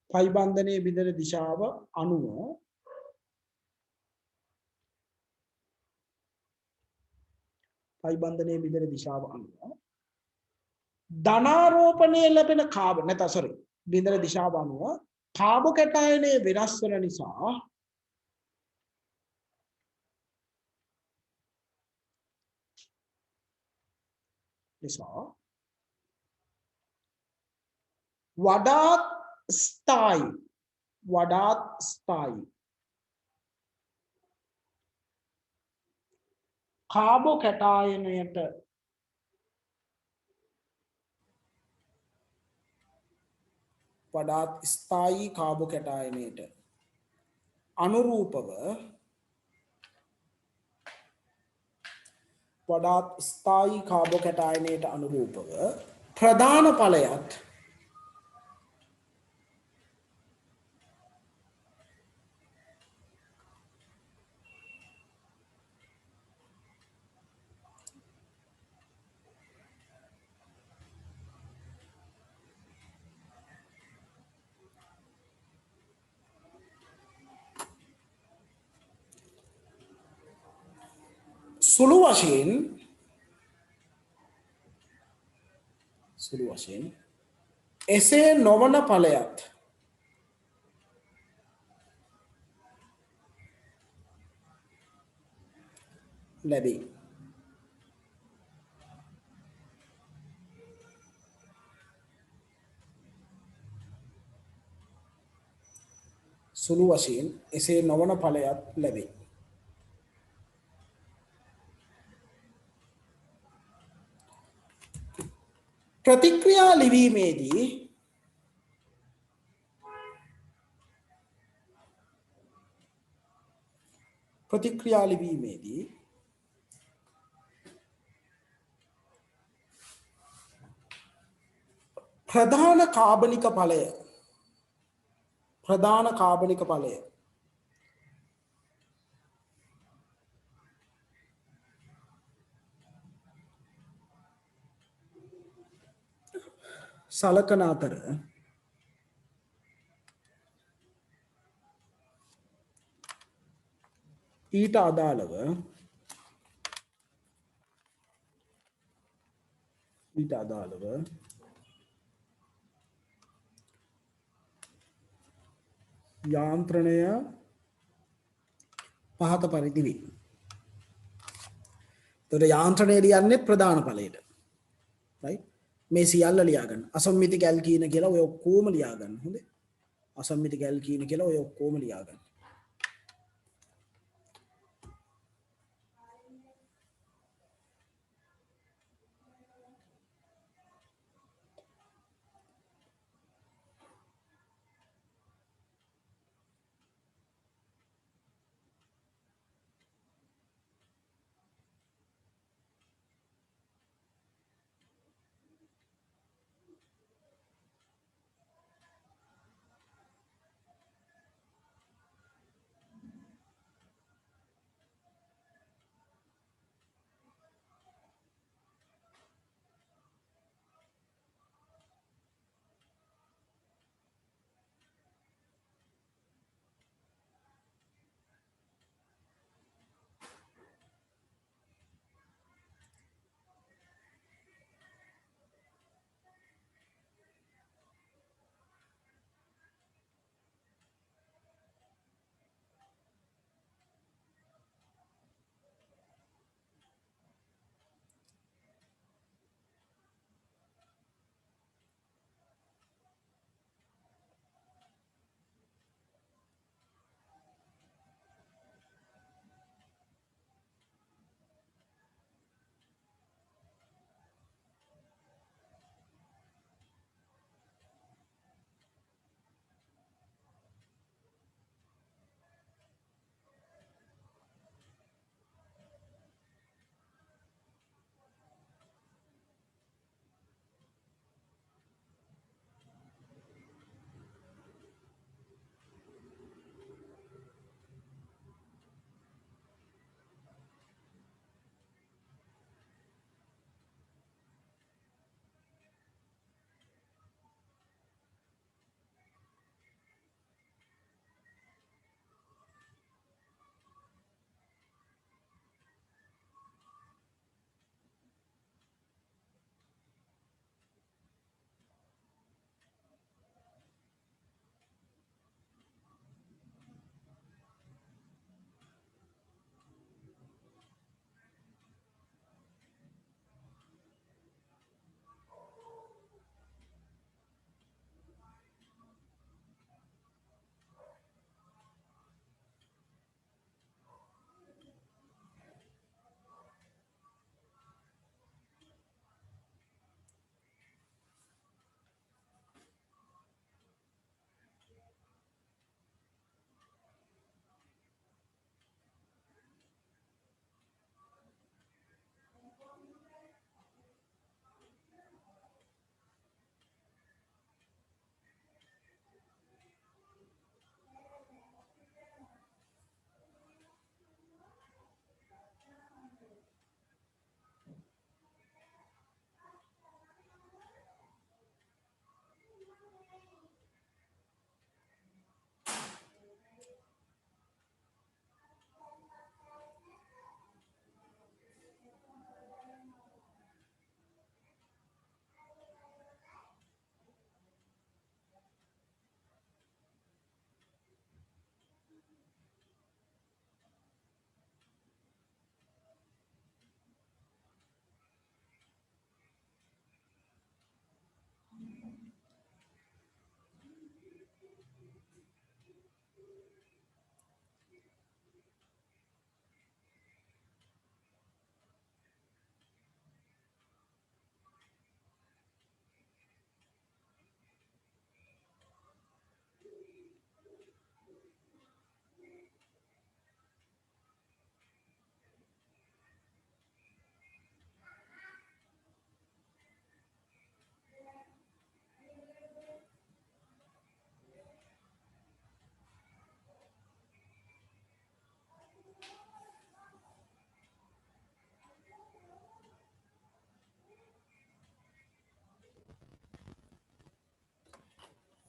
පයිබන්ධනයේ බිඳෙන දිශාව අනුව පයිබන්ධනයේ බිඳෙන දිශාව අනුව ධනාරෝපණය ලැබෙන කාබ නැත්නම් සෝරි බිඳෙන දිශාව අනුව කාබෝකැටායනය වෙනස් වෙන නිසා වඩාත් ස්ථායි කාබෝකැටායනයට වඩාත් ස්ථායි කාබෝකැටායනයට අනුරූපව වඩාත් ස්ථායි කාබෝකැටායනයට අනුරූපව ප්‍රධාන ඵලයත් සුළු වශයෙන් එසේ නොවන ඵලයත් ලැබේ. සුළු වශයෙන් එසේ නොවන ඵලයත් ලැබේ. ප්‍රතික්‍රියා ලිවීමේදී ප්‍රධාන කාබනික ඵලය සලකන අතර ඊට අදාළව යාන්ත්‍රණය පහත පරිදි වේ. එතකොට යාන්ත්‍රණය ලියන්නේ ප්‍රධාන ඵලයට. right? මේ සියල්ල ලියා ගන්න. අසම්මිතික ඇල්කීන කියලා ඔය ඔක්කොම ලියා ගන්න. හොඳේ. අසම්මිතික ඇල්කීන කියලා ඔය ඔක්කොම ලියා ගන්න.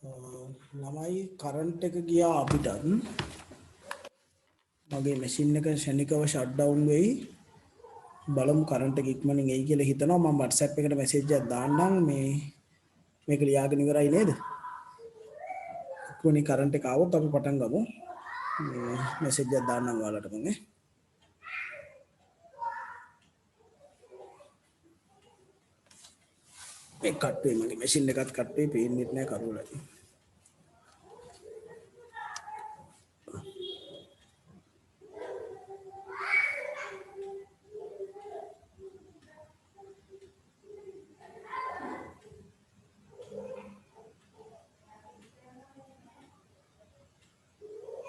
ළමයි කරන්ට් එක ගියා අපිට මගේ මැෂින් එක ශනිකව ෂට් ඩවුන් වෙයි බලමු කරන්ට් එක ඉක්මනින් එයි කියලා හිතනවා මම WhatsApp එකට මැසේජ් එකක් දාන්නම් මේ මේක ලියාගෙන ඉවරයි නේද ඉක්මනින් කරන්ට් එක ආවොත් අපි පටන් ගමු මේ මැසේජ් එකක් දාන්නම් ඔයාලට මම මේ කට් වෙයි මගේ මැෂින් එකත් කට් වෙයි පේන්නේ නැහැ කරුවලයි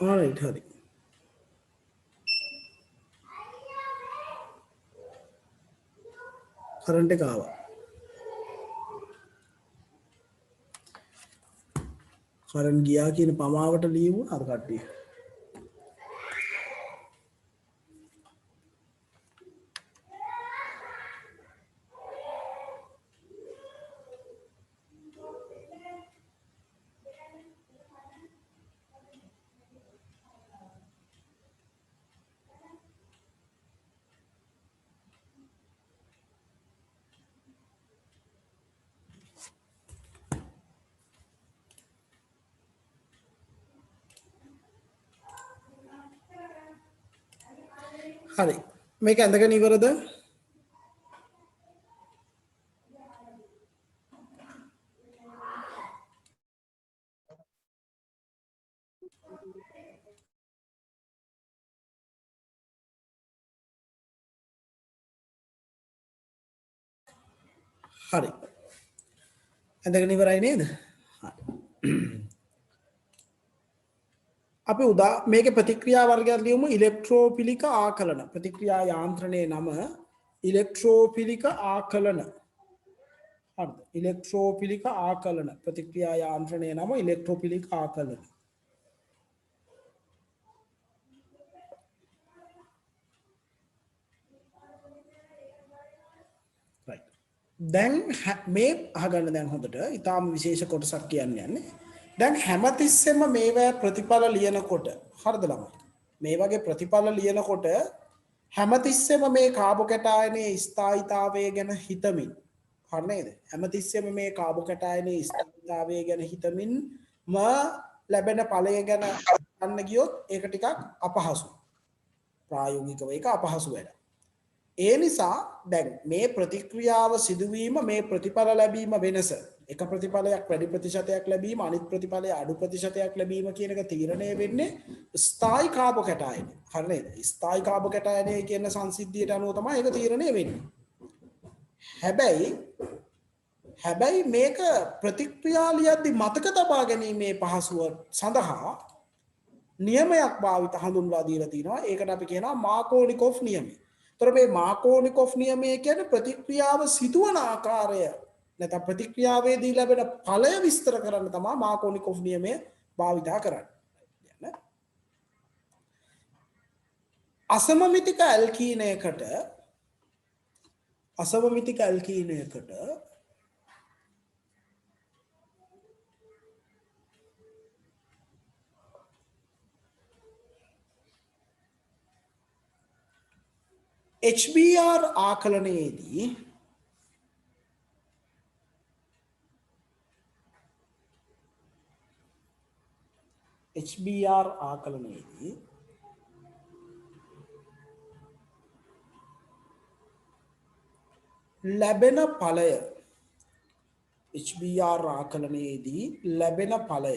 Alright, හරි. කරන්ට් එක ආවා. කරන්ට් ගියා කියන පමාවට ලියමු අර කට්ටිය. හරි මේක ඇඳගෙන ඉවරද හරි ඇඳගෙන ඉවරයි නේද අපි උදා මේකේ ප්‍රතික්‍රියා වර්ගයක් ලියමු ඉලෙක්ට්‍රෝපිලික ආකලන ප්‍රතික්‍රියා යාන්ත්‍රණයේ නම ඉලෙක්ට්‍රෝපිලික ආකලන හරිද ඉලෙක්ට්‍රෝපිලික ආකලන ප්‍රතික්‍රියා යාන්ත්‍රණයේ නම ඉලෙක්ට්‍රෝපිලික ආකලන right දැන් මේ අහගන්න දැන් හොඳට ඊටාම විශේෂ කොටසක් කියන්නේ දැන් හැමතිස්සෙම මේවා ප්‍රතිඵල ලියනකොට හරිද ළමයි මේ වගේ ප්‍රතිඵල ලියනකොට හැමතිස්සෙම මේ කාබෝකැටායනයේ ස්ථායීතාවය ගැන හිතමින් හරි නේද හැමතිස්සෙම මේ කාබෝකැටායනයේ ස්ථායීතාවය ගැන හිතමින් ලැබෙන ඵලය ගැන ගන්න ගියොත් ඒක ටිකක් අපහසුයි ප්‍රායෝගිකව ඒක අපහසු වැඩක් ඒ නිසා දැන් මේ ප්‍රතික්‍රියාව සිදුවීම මේ ප්‍රතිඵල ලැබීම වෙනස එක ප්‍රතිඵලයක් වැඩි ප්‍රතිශතයක් ලැබීම අනිත් ප්‍රතිඵලය අඩු ප්‍රතිශතයක් ලැබීම කියන එක තීරණය වෙන්නේ ස්ථායි කාබෝකැටායන. හරි නේද? ස්ථායි කාබෝකැටායනය කියන සංසිද්ධියට අනුව තමයි ඒක තීරණය වෙන්නේ. හැබැයි මේක ප්‍රතික්‍රියා ලියද්දි මතක තබා ගැනීමේ පහසුව සඳහා නියමයක් භාවිත හඳුන්වා දීලා තිනවා. ඒකට අපි කියනවා මාකෝනිකොෆ් නියමය. තොර මේ මාකෝනිකොෆ් නියමය කියන්නේ ප්‍රතික්‍රියාව සිදුවන ආකාරය නැත්නම් ප්‍රතික්‍රියාවේදී ලැබෙන ඵලය විස්තර කරන්න තමයි මාකෝනිකොෆ් නියමය භාවිතා කරන්නේ. අසමමිතික ඇල්කීනයකට HBr ආකලනයේදී HBr ආකලනයේදී ලැබෙන ඵලය HBr ආකලනයේදී ලැබෙන ඵලය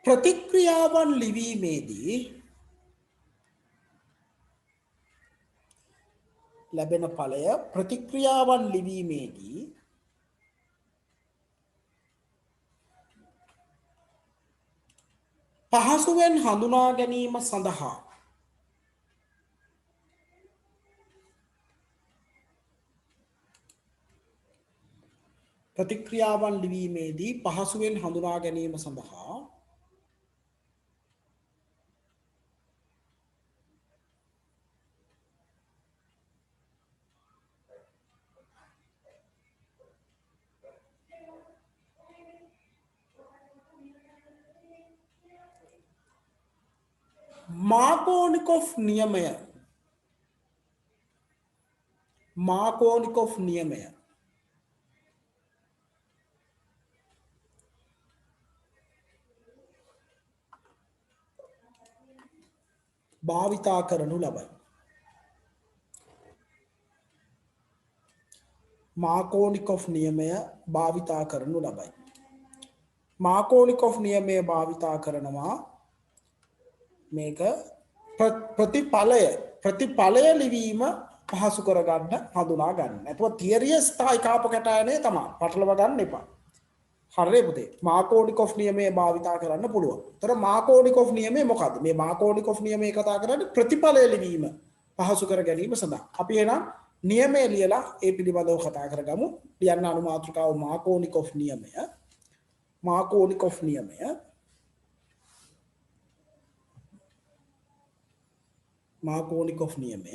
ප්‍රතික්‍රියාවන් ලිවීමේදී ලැබෙන ඵලය ප්‍රතික්‍රියාවන් ලිවීමේදී පහසුවෙන් හඳුනා ගැනීම සඳහා ප්‍රතික්‍රියාවන් ලිවීමේදී පහසුවෙන් හඳුනා ගැනීම සඳහා මාකෝනිකොෆ් නියමය මාකෝනිකොෆ් නියමය භාවිතා කරනු ලබයි. මාකෝනිකොෆ් නියමය භාවිතා කරනු ලබයි. මාකෝනිකොෆ් නියමය භාවිතා කරනවා මේක ප්‍රතිඵලය ලිවීම පහසු කරගන්න හඳුනා ගන්න. නැතුව තියරිය ස්ථායි කාප කැටයනේ තමයි. පටලව ගන්න එපා. හරිනේ පුතේ. මාකෝනිකොෆ් නියමය භාවිතා කරන්න පුළුවන්. ඒතර මාකෝනිකොෆ් නියමය මොකද්ද? මේ මාකෝනිකොෆ් නියමය කතා කරන්නේ ප්‍රතිඵලය ලිවීම පහසු කර ගැනීම සඳහා. අපි එහෙනම් නියමය ලියලා ඒ පිළිබඳව කතා කරගමු. ලියන්න අනුමාත්‍රිකාව මාකෝනිකොෆ් නියමය. මාකෝනිකොෆ් නියමය මාකෝනිකොෆ් නියමය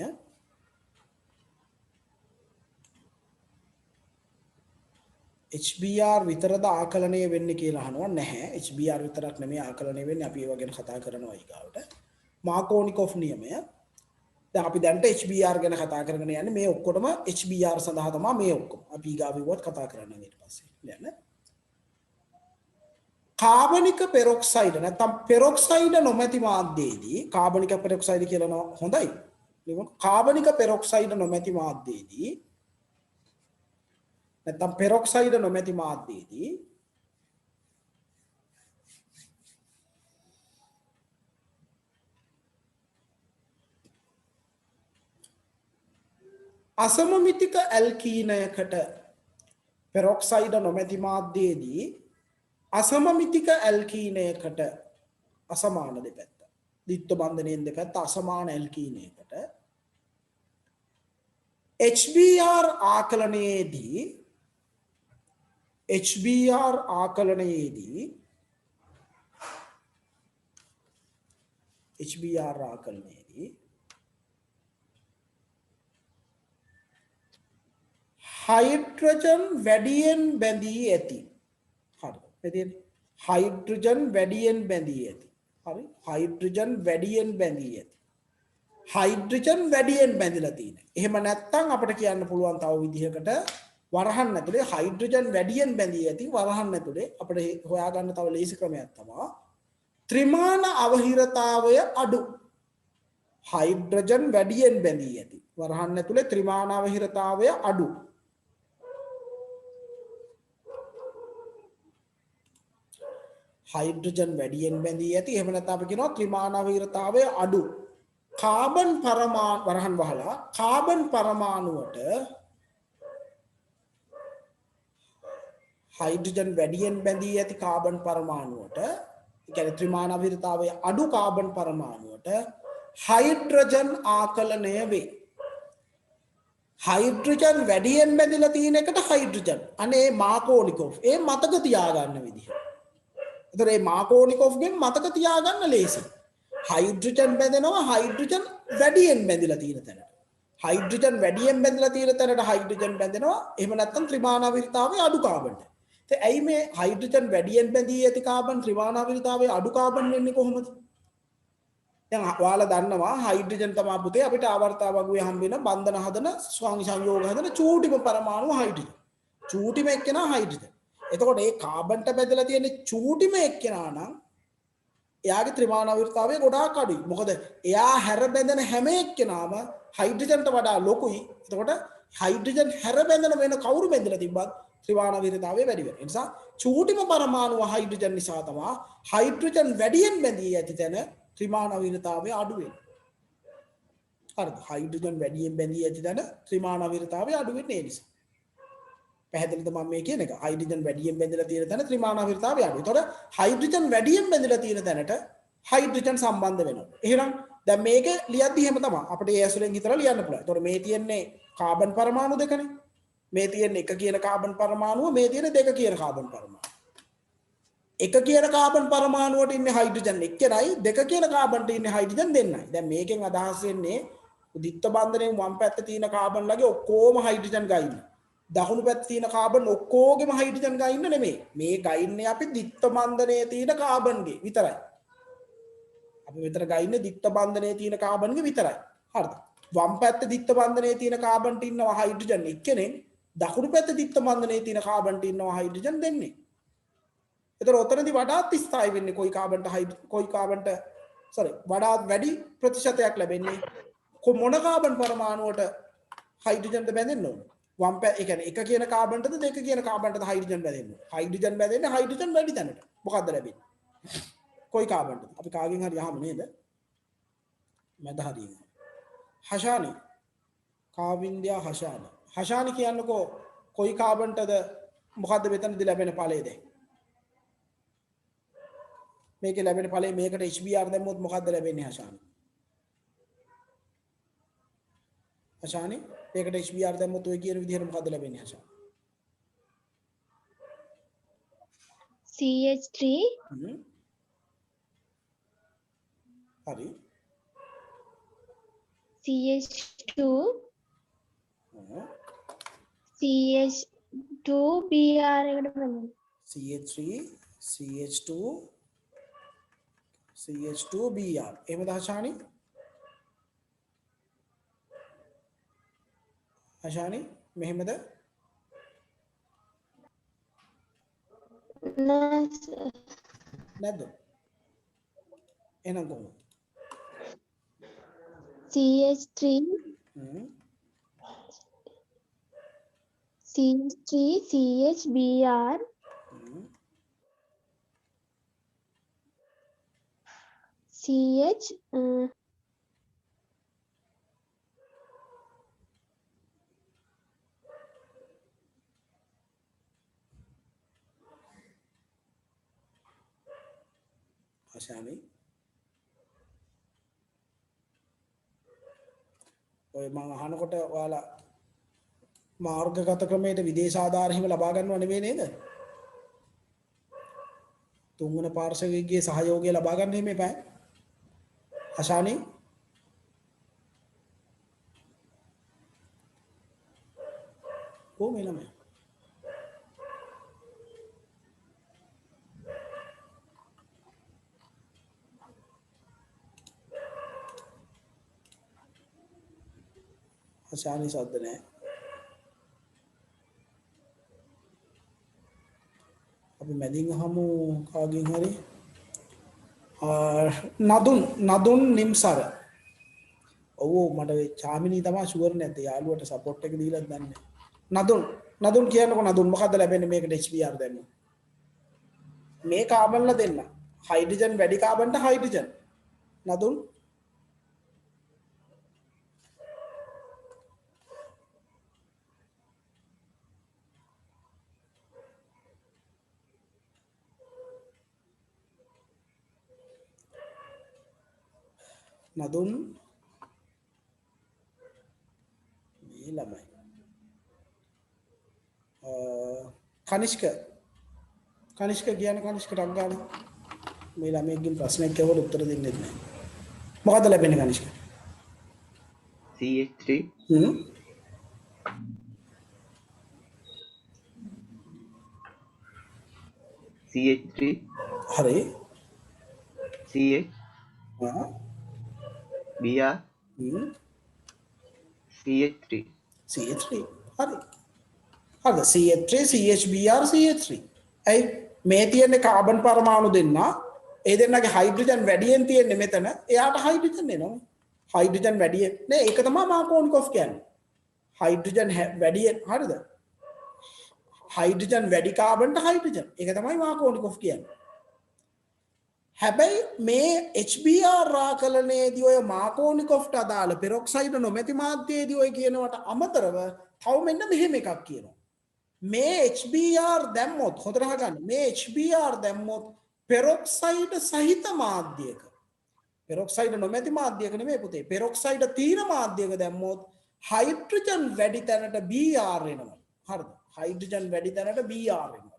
HBR විතරද ආකලනය වෙන්නේ කියලා අහනවා. නැහැ. HBR විතරක් නෙමෙයි ආකලනය වෙන්නේ. අපි ඒව ගැන කතා කරනවා ඊගාවට. මාකෝනිකොෆ් නියමය. දැන් අපි දැන්ට HBR ගැන කතා කරගෙන යන්නේ. මේ ඔක්කොටම HBR සඳහා තමයි මේ ඔක්කොම. අපි ඊගාවිවත් කතා කරන්න ඊට පස්සේ. නේද? කාබනික පෙරොක්සයිඩ් නැත්නම් පෙරොක්සයිඩ් නොමැති මාධ්‍යයේදී කාබනික පෙරොක්සයිඩ් කියලා හොඳයි. කාබනික පෙරොක්සයිඩ් නොමැති මාධ්‍යයේදී නැත්නම් පෙරොක්සයිඩ් නොමැති මාධ්‍යයේදී අසමමිතික ඇල්කීනයකට පෙරොක්සයිඩ් නොමැති මාධ්‍යයේදී අසමමිතික ඇල්කීනයකට අසමාන දෙපැත්ත ද්විත්ව බන්ධනයෙන් දෙපැත්ත අසමාන ඇල්කීනයකට HBR ආකලනයේදී හයිඩ්‍රජන් වැඩියෙන් බැඳී ඇති. හරි. හයිඩ්‍රජන් වැඩියෙන් බැඳී ඇති. හරි. හයිඩ්‍රජන් වැඩියෙන් බැඳී ඇති. හයිඩ්‍රජන් වැඩියෙන් බැඳිලා තියෙනවා. එහෙම නැත්නම් අපිට කියන්න පුළුවන් තව විදිහකට වරහන් ඇතුලේ හයිඩ්‍රජන් වැඩියෙන් බැඳී ඇති වරහන් ඇතුලේ අපිට හොයාගන්න තව ලේසි ක්‍රමයක් තමයි ත්‍රිමාන අවහිරතාවය අඩු. හයිඩ්‍රජන් වැඩියෙන් බැඳී ඇති වරහන් ඇතුලේ ත්‍රිමාන අවහිරතාවය අඩු. හයිඩ්‍රජන් වැඩියෙන් බැඳී ඇති එහෙම නැත්නම් අපි කියනවා ත්‍රිමාන අවහිරතාවය අඩු. කාබන් පරමාණු වරහන් වහලා කාබන් පරමාණුවට හයිඩ්‍රජන් වැඩියෙන් බැඳී ඇති කාබන් පරමාණුවට ඒ කියන්නේ ත්‍රිමාන අවහිරතාවය අඩු කාබන් පරමාණුවට හයිඩ්‍රජන් ආකලනය වේ. හයිඩ්‍රජන් වැඩියෙන් බැඳිලා තියෙන එකට හයිඩ්‍රජන් අනේ මාකෝනිකොෆ් ඒ මතක තියාගන්න විදිහ. ඒතර මේ මාකෝනිකොෆ්ගෙන් මතක තියාගන්න ලේසි. හයිඩ්‍රජන් බැඳෙනවා හයිඩ්‍රජන් වැඩියෙන් බැඳිලා තියෙන තැනට. හයිඩ්‍රජන් වැඩියෙන් බැඳිලා තියෙන තැනට හයිඩ්‍රජන් බැඳෙනවා. එහෙම නැත්නම් ත්‍රිමාන අවහිරතාවයේ අඩු කාබන්ට. ඉතින් ඇයි මේ හයිඩ්‍රජන් වැඩියෙන් බැඳී ඇති කාබන් ත්‍රිමාන අවහිරතාවයේ අඩු කාබන් වෙන්නේ කොහොමද? දැන් ඔයාලා දන්නවා හයිඩ්‍රජන් තමයි පුතේ අපිට ආවර්තන වගුවේ හම්බ වෙන බන්ධන හදන ස්වාමි සංයෝග හදන චූටිම පරමාණු හයිඩ්‍රජන්. චූටිම එක්කෙනා හයිඩ්‍රජන්. එතකොට මේ කාබන්ට බැඳලා තියෙන චූටිම එක්කෙනා නම් එයාගේ ත්‍රිමාන අවහිරතාවය ගොඩාක් අඩුයි. මොකද එයා හැර බැඳෙන හැම එක්කෙනාම හයිඩ්‍රජන්ට වඩා ලොකුයි. එතකොට හයිඩ්‍රජන් හැර බැඳෙන වෙන කවුරු බැඳලා තිබ්බත් ත්‍රිමාන අවහිරතාවය වැඩි වෙනවා. ඒ නිසා චූටිම පරමාණුව හයිඩ්‍රජන් නිසා තමයි හයිඩ්‍රජන් වැඩියෙන් බැඳී ඇති තැන ත්‍රිමාන අවහිරතාවය අඩු වෙන්නේ. හරිද? හයිඩ්‍රජන් වැඩියෙන් බැඳී ඇති තැන ත්‍රිමාන අවහිරතාවය අඩු වෙන්නේ ඒ නිසා. පැහැදිලිද මම මේ කියන එක? හයිඩ්‍රජන් වැඩියෙන් බැඳලා තියෙන තැන ත්‍රිමාන අවහිරතාවය අඩුයි. ඒතකොට හයිඩ්‍රජන් වැඩියෙන් බැඳලා තියෙන තැනට හයිඩ්‍රජන් සම්බන්ධ වෙනවා. එහෙනම් දැන් මේක ලියද්දි එහෙම තමයි. අපිට ඒ ඇසුරෙන් හිතලා ලියන්න පුළුවන්. ඒතකොට මේ තියෙන්නේ කාබන් පරමාණු දෙකනේ. මේ තියෙන එක කියන කාබන් පරමාණුව මේ තියෙන දෙක කියන කාබන් පරමාණු. එක කියන කාබන් පරමාණුවට ඉන්නේ හයිඩ්‍රජන් එක්කෙනයි දෙක කියන කාබන්ට ඉන්නේ හයිඩ්‍රජන් දෙන්නයි. දැන් මේකෙන් අදහස් වෙන්නේ ද්විත්ව බන්ධනයෙන් වම් පැත්තේ තියෙන කාබන් ලගේ ඔක්කොම හයිඩ්‍රජන් ගයින්න. දකුණු පැත්තේ තියෙන කාබන් ඔක්කොගෙම හයිඩ්‍රජන් ගයින්න නෙමෙයි. මේ ගයින්නේ අපි ද්විත්ව බන්ධනයේ තියෙන කාබන්ගේ විතරයි. අපි මෙතන ගයින්නේ දිත්ත බන්ධනයේ තියෙන කාබන්ගේ විතරයි. හරිද? වම් පැත්තේ දිත්ත බන්ධනයේ තියෙන කාබන්ට ඉන්නවා හයිඩ්‍රජන් එක්කෙනෙක්. දකුණු පැත්තේ දිත්ත බන්ධනයේ තියෙන කාබන්ට ඉන්නවා හයිඩ්‍රජන් දෙන්නේ. ඒතර ඔතනදී වඩාත් ස්ථායි වෙන්නේ කොයි කාබන්ට වඩාත් වැඩි ප්‍රතිශතයක් ලැබෙන්නේ මොන කාබන් පරමාණුවට හයිඩ්‍රජන්ට බැඳෙන්න ඕන. වම් ඒ කියන්නේ එක කියන කාබන්ටද දෙක කියන කාබන්ටද හයිඩ්‍රජන් බැඳෙන්න ඕන. හයිඩ්‍රජන් බැඳෙන්නේ හයිඩ්‍රජන් වැඩි තැනට. මොකද්ද ලැබෙන්නේ? කොයි කාබන්ටද? අපි කාගෙන් හරි අහමු නේද? මැද හරියම. හෂානි. කාවින්ද්‍යා හෂානි. හෂානි කියන්නකෝ කොයි කාබන්ටද මොකද්ද මෙතනදී ලැබෙන ඵලය දැන්? මේකේ ලැබෙන ඵලය මේකට HBr දැම්මොත් මොකද්ද ලැබෙන්නේ හෂානි? හෂානි මේකට HBr දැම්මොත් ඔය කියන විදිහට මොකද්ද ලැබෙන්නේ හෂානි? CH3 හරි. CH2 CH2 Br එකට බලන්න. CH3 CH2 CH2 Br එහෙමද හෂානි? හෂානි මෙහෙමද? නැද්ද? එහෙනම් කොහොමද? CH3 CH3 CH Br CH හෂානි ඔය මම අහනකොට ඔයාලා මාර්ගගත ක්‍රමයට විදේශ ආධාර හිම ලබා ගන්නව නෙවෙයි නේද? තුන්වන පාර්ශවයේ සහයෝගය ලබා ගන්න හිම එපා. හෂානි කොහොම එළම හෂානි සද්ද නැහැ. අපි මැදින් අහමු කාගෙන් හරි. නදුන් නිම්සර. ඔව් මට චාමිනී තමයි ෂුවර් නැත්තේ. යාළුවට සපෝට් එක දීලාත් දන්නේ. නදුන් කියන්නකො නදුන් මොකද්ද ලැබෙන්නේ මේකට HBr දැම්ම? මේ කාබන්ලා දෙන්න. හයිඩ්‍රජන් වැඩි කාබන්ට හයිඩ්‍රජන්. නදුන් නදුන් මේ ළමයි කනිෂ්ක කියන්නේ කනිෂ්ක ටක් ගාලා මේ ළමයිගෙන් ප්‍රශ්නයක් අහුවොත් උත්තර දෙන්නේ නැහැ. මොකද්ද ලැබෙන්නේ කනිෂ්ක? CH3 CH3 හරි CH Br CH3 CH3 හරි CH3 CHBr CH3 ඇයි මේ තියෙන කාබන් පරමාණු දෙන්න ඒ දෙන්නගේ හයිඩ්‍රජන් වැඩියෙන් තියෙන්නේ මෙතන එයාට හයිඩ්‍රජන් එනවා හයිඩ්‍රජන් වැඩියෙන් නේ ඒක තමයි මාකෝනිකොෆ් කියන්නේ හයිඩ්‍රජන් වැඩියෙන් හරිද හයිඩ්‍රජන් වැඩි කාබන්ට හයිඩ්‍රජන් ඒක තමයි මාකෝනිකොෆ් කියන්නේ හැබැයි මේ HBr රාකලනයේදී ඔය මාකෝනිකොෆ්ට අදාළ පෙරොක්සයිඩ් නොමැති මාධ්‍යයේදී ඔය කියනවට අමතරව තව මෙන්න මෙහෙම එකක් කියනවා මේ HBr දැම්මොත් හොඳට අහගන්න මේ HBr දැම්මොත් පෙරොක්සයිඩ් සහිත මාධ්‍යයක පෙරොක්සයිඩ් නොමැති මාධ්‍යයක නෙමෙයි පුතේ පෙරොක්සයිඩ් තියෙන මාධ්‍යයක දැම්මොත් හයිඩ්‍රජන් වැඩි තැනට Br එනවා හරිද හයිඩ්‍රජන් වැඩි තැනට Br එනවා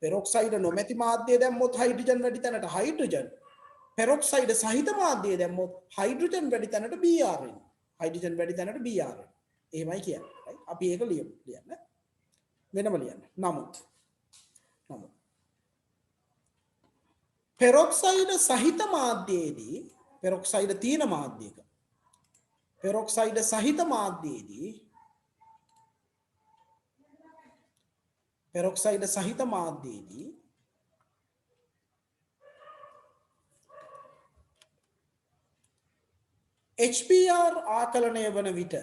පෙරොක්සයිඩ් නොමැති මාධ්‍යය දැම්මොත් හයිඩ්‍රජන් වැඩි තැනට හයිඩ්‍රජන් පෙරොක්සයිඩ් සහිත මාධ්‍යය දැම්මොත් හයිඩ්‍රජන් වැඩි තැනට Br එනවා හයිඩ්‍රජන් වැඩි තැනට Br එනවා එහෙමයි කියන්නේ අපි ඒක ලියන්න වෙනම ලියන්න නමුත් පෙරොක්සයිඩ් සහිත මාධ්‍යයේදී පෙරොක්සයිඩ් තියෙන මාධ්‍යයක පෙරොක්සයිඩ් සහිත මාධ්‍යයේදී පෙරොක්සයිඩ් සහිත මාධ්‍යයේදී HBr ආකලනය වන විට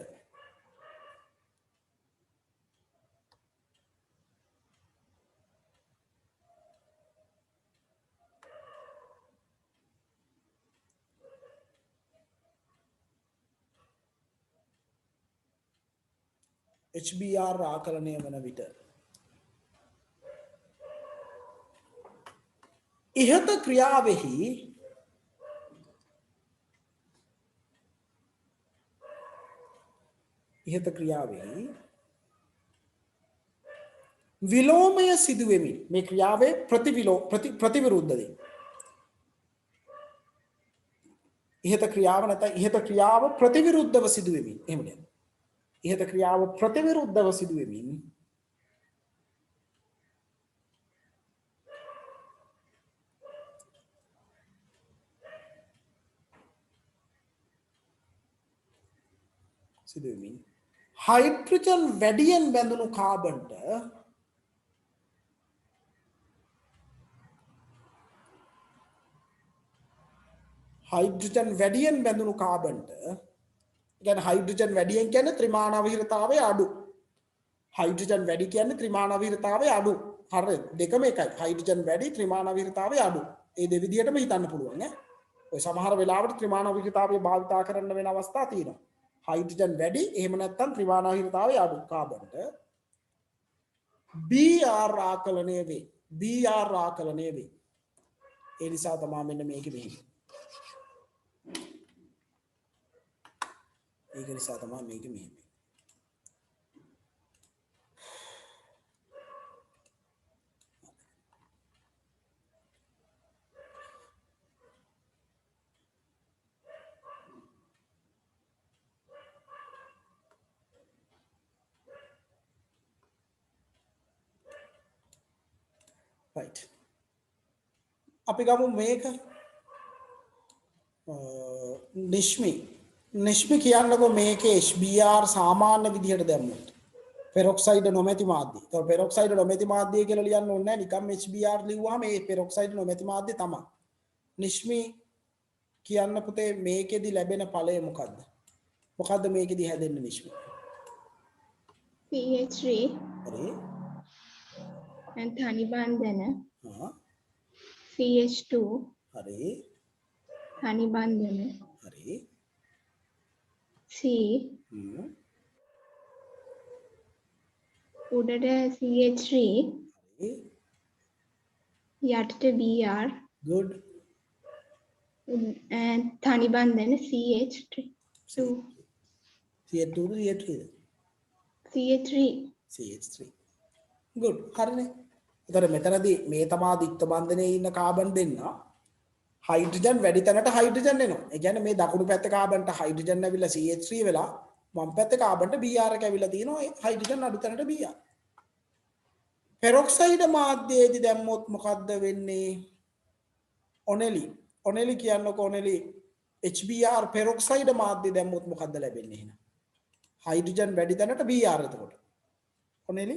HBr ආකලනය වන විට ඉහත ක්‍රියාවෙහි විලෝමය සිදුවෙමින් මේ ක්‍රියාවේ ප්‍රතිවිරුද්ධ දේ ඉහත ක්‍රියාව නැත්නම් ඉහත ක්‍රියාව ප්‍රතිවිරුද්ධව සිදුවෙමින් එහෙම කියන්න. ඉහත ක්‍රියාව ප්‍රතිවිරුද්ධව සිදුවෙමින් හයිඩ්‍රජන් වැඩියෙන් බැඳුණු කාබන්ට හයිඩ්‍රජන් වැඩියෙන් බැඳුණු කාබන්ට කියන්නේ හයිඩ්‍රජන් වැඩියෙන් කියන්නේ ත්‍රිමාණ අවහිරතාවය අඩු හයිඩ්‍රජන් වැඩි කියන්නේ ත්‍රිමාණ අවහිරතාවය අඩු හරිද දෙකම එකයි හයිඩ්‍රජන් වැඩි ත්‍රිමාණ අවහිරතාවය අඩු ඒ දෙවිදිහටම හිතන්න පුළුවන් ඈ ඔය සමහර වෙලාවට ත්‍රිමාණ අවහිරතාවය භාවිතා කරන්න වෙන අවස්ථා තියෙනවා हाइड्रोजन වැඩි එහෙම නැත්නම් ත්‍රිමාණ හිරතාවය අඩු කාබන්ට Br ආකලනය වේ Br ආකලනය වේ ඒ නිසා තමයි මෙන්න මේක මෙහි ඒක නිසා තමයි මේක මෙහි right අපි ගමු මේක නිශ්මි කියන්නකො මේකේ HBr සාමාන්‍ය විදිහට දැම්මොත් පෙරොක්සයිඩ් නොමැති මාධ්‍ය. ඒතකොට පෙරොක්සයිඩ් නොමැති මාධ්‍ය කියලා ලියන්න ඕනේ නැහැ. නිකම් HBr ලිව්වහම මේ පෙරොක්සයිඩ් නොමැති මාධ්‍ය තමයි. නිශ්මි කියන්න පුතේ මේකෙදි ලැබෙන ඵලය මොකද්ද? මොකද්ද මේකෙදි හැදෙන්නේ නිශ්මි? PH3 හරි. and thani bandhana හා CH2 හරි. thani bandhana හරි. C උඩට CH3 හරි. යටට BR good. and thani bandhana CH2 CH3 good. හරිනේ. ඒතර මෙතනදී මේ තමා දික්ත බන්ධනයේ ඉන්න කාබන් දෙන්න හයිඩ්‍රජන් වැඩි තැනට හයිඩ්‍රජන් එනවා. ඒ කියන්නේ මේ දකුණු පැත්තේ කාබන්ට හයිඩ්‍රජන් ඇවිල්ලා CH3 වෙලා වම් පැත්තේ කාබන්ට Br එක ඇවිල්ලා තිනවා. ඒ හයිඩ්‍රජන් අඩු තැනට Br. පෙරොක්සයිඩ් මාධ්‍යයේදී දැම්මොත් මොකද්ද වෙන්නේ? ඔනෙලි කියන්නකො ඔනෙලි HBr පෙරොක්සයිඩ් මාධ්‍ය දැම්මොත් මොකද්ද ලැබෙන්නේ එහෙනම්? හයිඩ්‍රජන් වැඩි තැනට Br එතකොට. ඔනෙලි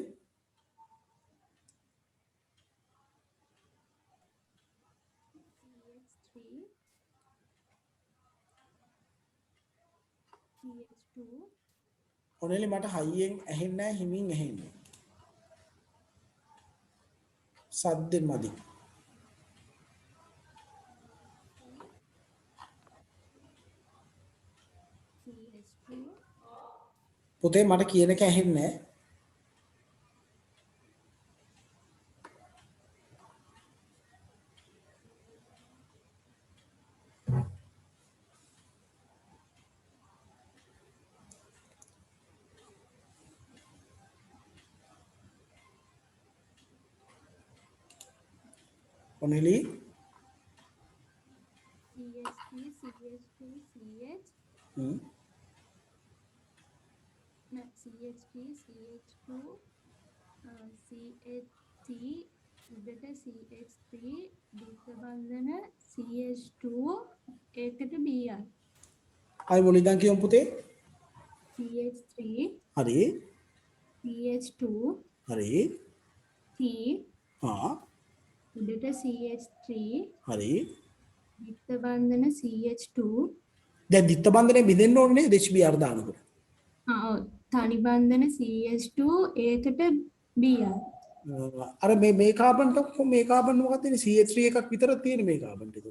ඔනෙලි මට හයියෙන් ඇහෙන්නේ නැහැ හිමින් ඇහෙන්නේ. සද්දෙන් මදි. පුතේ මට කියන එක ඇහෙන්නේ නැහැ. Only CH3 CH2 CH3 උඩට CH3 ද්විත්ව බන්ධන CH2 ඒකට Br අය මුලින්දන් කියමු පුතේ. CH3 හරි. CH2 හරි. T ආ උඩට CH3 හරි. ද්විත්ව බන්ධන CH2 දැන් දිත්ත බන්ධනේ බෙදෙන්න ඕනේ නේද HBr දානකොට. ඔව් තනි බන්ධන CH2 ඒකට Br අර මේ කාබන්ට මේ කාබන් මොකක්ද තියෙන්නේ CH3 එකක් විතර තියෙන මේ කාබන්ට ඒක.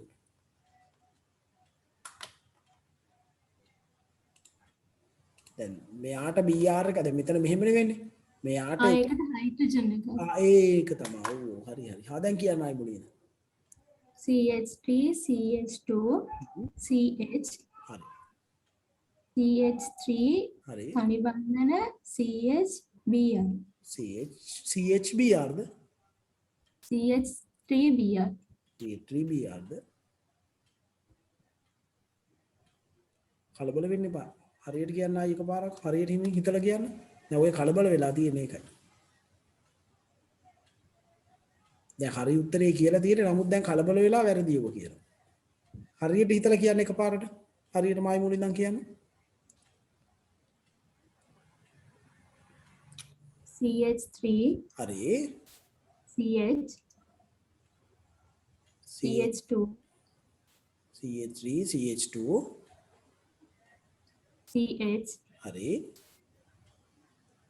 දැන් මෙයාට Br එක දැන් මෙතන මෙහෙමනේ වෙන්නේ. මෙයාට ඒකට හයිඩ්‍රජන් එක ඒක තමයි. ඔව් හරි හරි. හා දැන් කියන්න ආයි මුලින්ද. CH3 CH2 CH හරි. CH3 හරි. තනි බන්ධන CH Br CHBrද CH3 Br C3Brද කලබල වෙන්න එපා. හරියට කියන්න ආයි එකපාරක් හරියට හිමින් හිතලා කියන්න. දැන් ඔය කලබල වෙලා තියෙන එකයි. දැන් හරි උත්තරේ කියලා තියෙන්නේ නමුත් දැන් කලබල වෙලා වැරදි ඔබ කියනවා. හරියට හිතලා කියන්න එකපාරට. හරියට මායි මුලින් ඉඳන් කියන්න. CH3 හරි. CH CH2 CH3 CH2 CH හරි.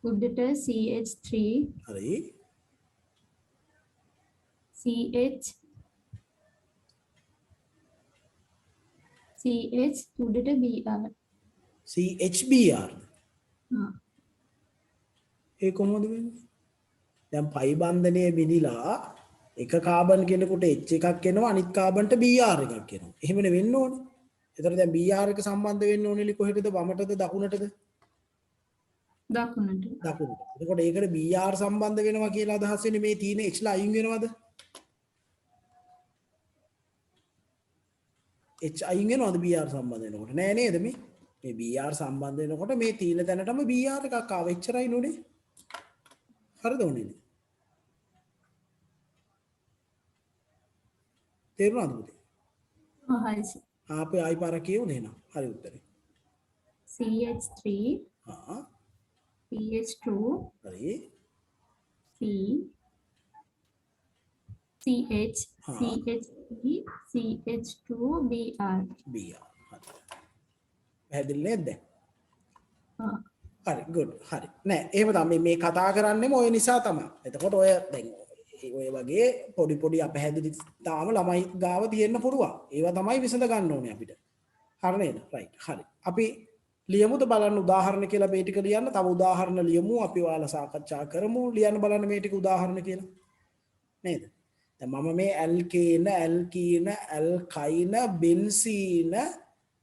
උඩට CH3 හරි. CH CH උඩට Br CHBr ආ ඒ කොහොමද වෙන්නේ? දැන් පයි බන්ධනය බිඳිලා එක කාබන් කෙනෙකුට H එකක් එනවා අනිත් කාබන්ට Br එකක් එනවා. එහෙමනේ වෙන්න ඕනේ. එතකොට දැන් Br එක සම්බන්ධ වෙන්න ඕනේ කොහෙටද? වමටද දකුණටද? දකුණට දකුණට. එතකොට ඒකට Br සම්බන්ධ වෙනවා කියලා අදහස් වෙන්නේ මේ තීන H ලා අයින් වෙනවද? H අයින් වෙනවද Br සම්බන්ධ වෙනකොට? නෑ නේද මේ? මේ Br සම්බන්ධ වෙනකොට මේ තීන තැනටම Br එකක් ආව. එච්චරයි නෝනේ. හරිද ඕනේ? තේරුණාද පුතේ? හරි ආපේ ආයි පාරක් කියවුනේ නේද? හරි උත්තරේ. CH3 ආ CH2 හරි. C CH हाँ। CH3 CH2 Br Br හරි. පැහැදිලි නේද දැන්? ආ හරි good හරි. නෑ එහෙම තමයි මේ කතා කරන්නේම ඔය නිසා තමයි. එතකොට ඔය දැන් ඔය වගේ පොඩි පොඩි අපහැදිලි තාම ළමයි ගාව තියෙන්න පුළුවන්. ඒවා තමයි විසඳ ගන්න ඕනේ අපිට. හරි නේද? right හරි. අපි ලියමුද බලන්න උදාහරණ කියලා මේ ටික ලියන්න. තව උදාහරණ ලියමු. අපි ඔයාලා සාකච්ඡා කරමු. ලියන්න බලන්න මේ ටික උදාහරණ කියලා. නේද? දැන් මම මේ ඇල්කේන ඇල්කීන ඇල්කයින බෙන්සීන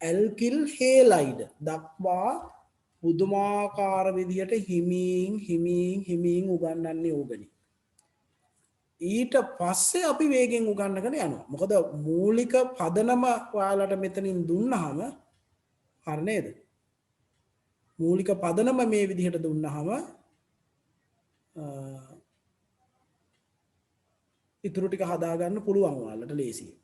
ඇල්කිල් හේලයිඩ් දක්වා පුදුමාකාර විදිහට හිමින් උගන්වන්නේ ඕගනි. ඊට පස්සේ අපි වේගෙන් උගන්නගෙන යනවා. මොකද මූලික පදනම ඔයාලට මෙතනින් දුන්නාම හරි නේද? මූලික පදනම මේ විදිහට දුන්නාම ඉතුරු ටික හදාගන්න පුළුවන් ඔයාලට ලේසියි.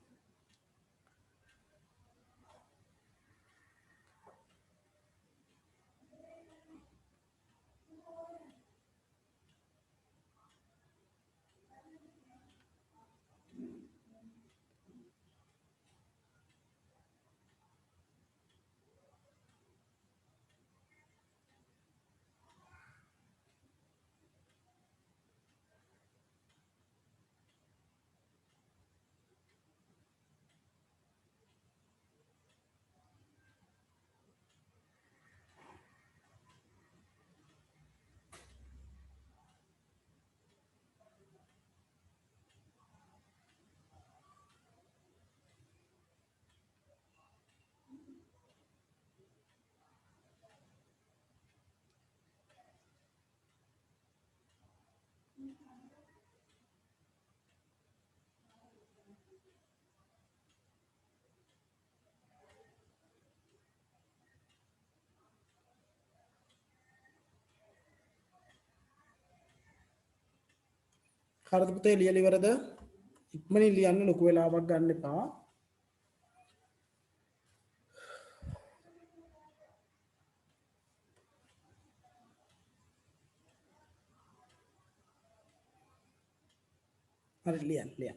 හරිද පුතේ ලියලා ඉවරද? ඉක්මනින් ලියන්න ලොකු වෙලාවක් ගන්න එපා. හරි ලියන්න.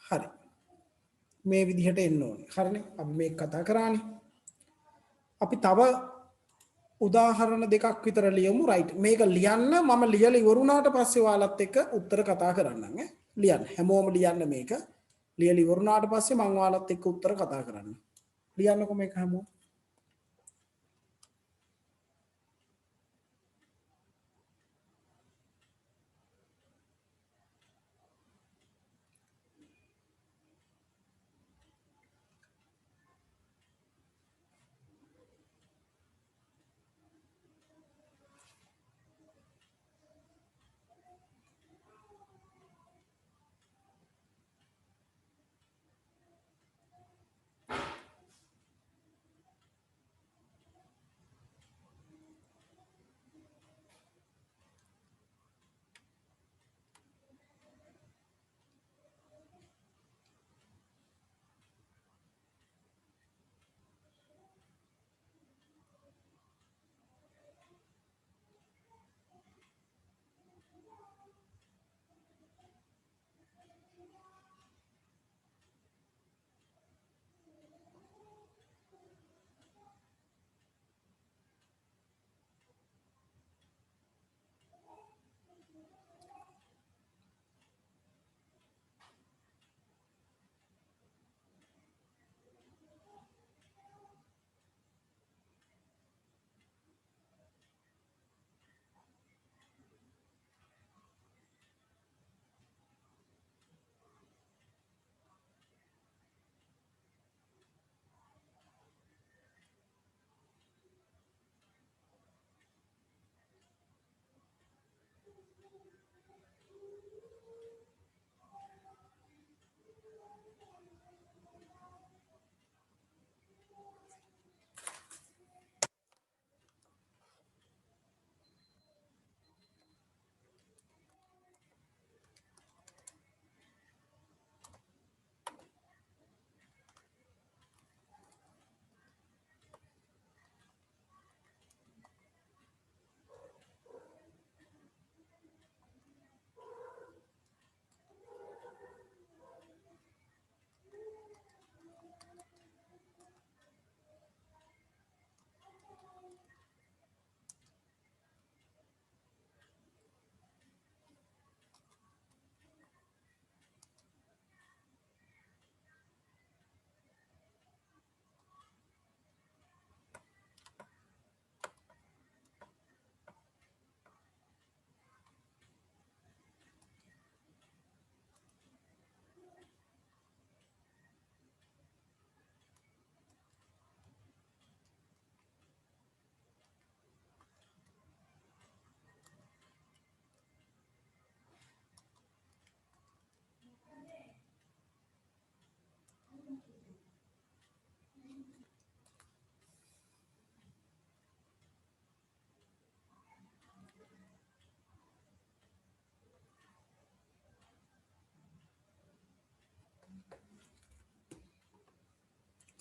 හරි. මේ විදිහට එන්න ඕනේ. හරිනේ. අපි මේක කතා කරානේ. අපි තව උදාහරණ දෙකක් විතර ලියමු. රයිට්. මේක ලියන්න මම ලියලා ඉවරුණාට පස්සේ ඔයාලත් එක්ක උත්තර කතා කරන්නම් ඈ. ලියන්න. හැමෝම ලියන්න මේක. ලියලා ඉවරුණාට පස්සේ මම ඔයාලත් එක්ක උත්තර කතා කරන්නම්. ලියන්නකො මේක හැමෝම.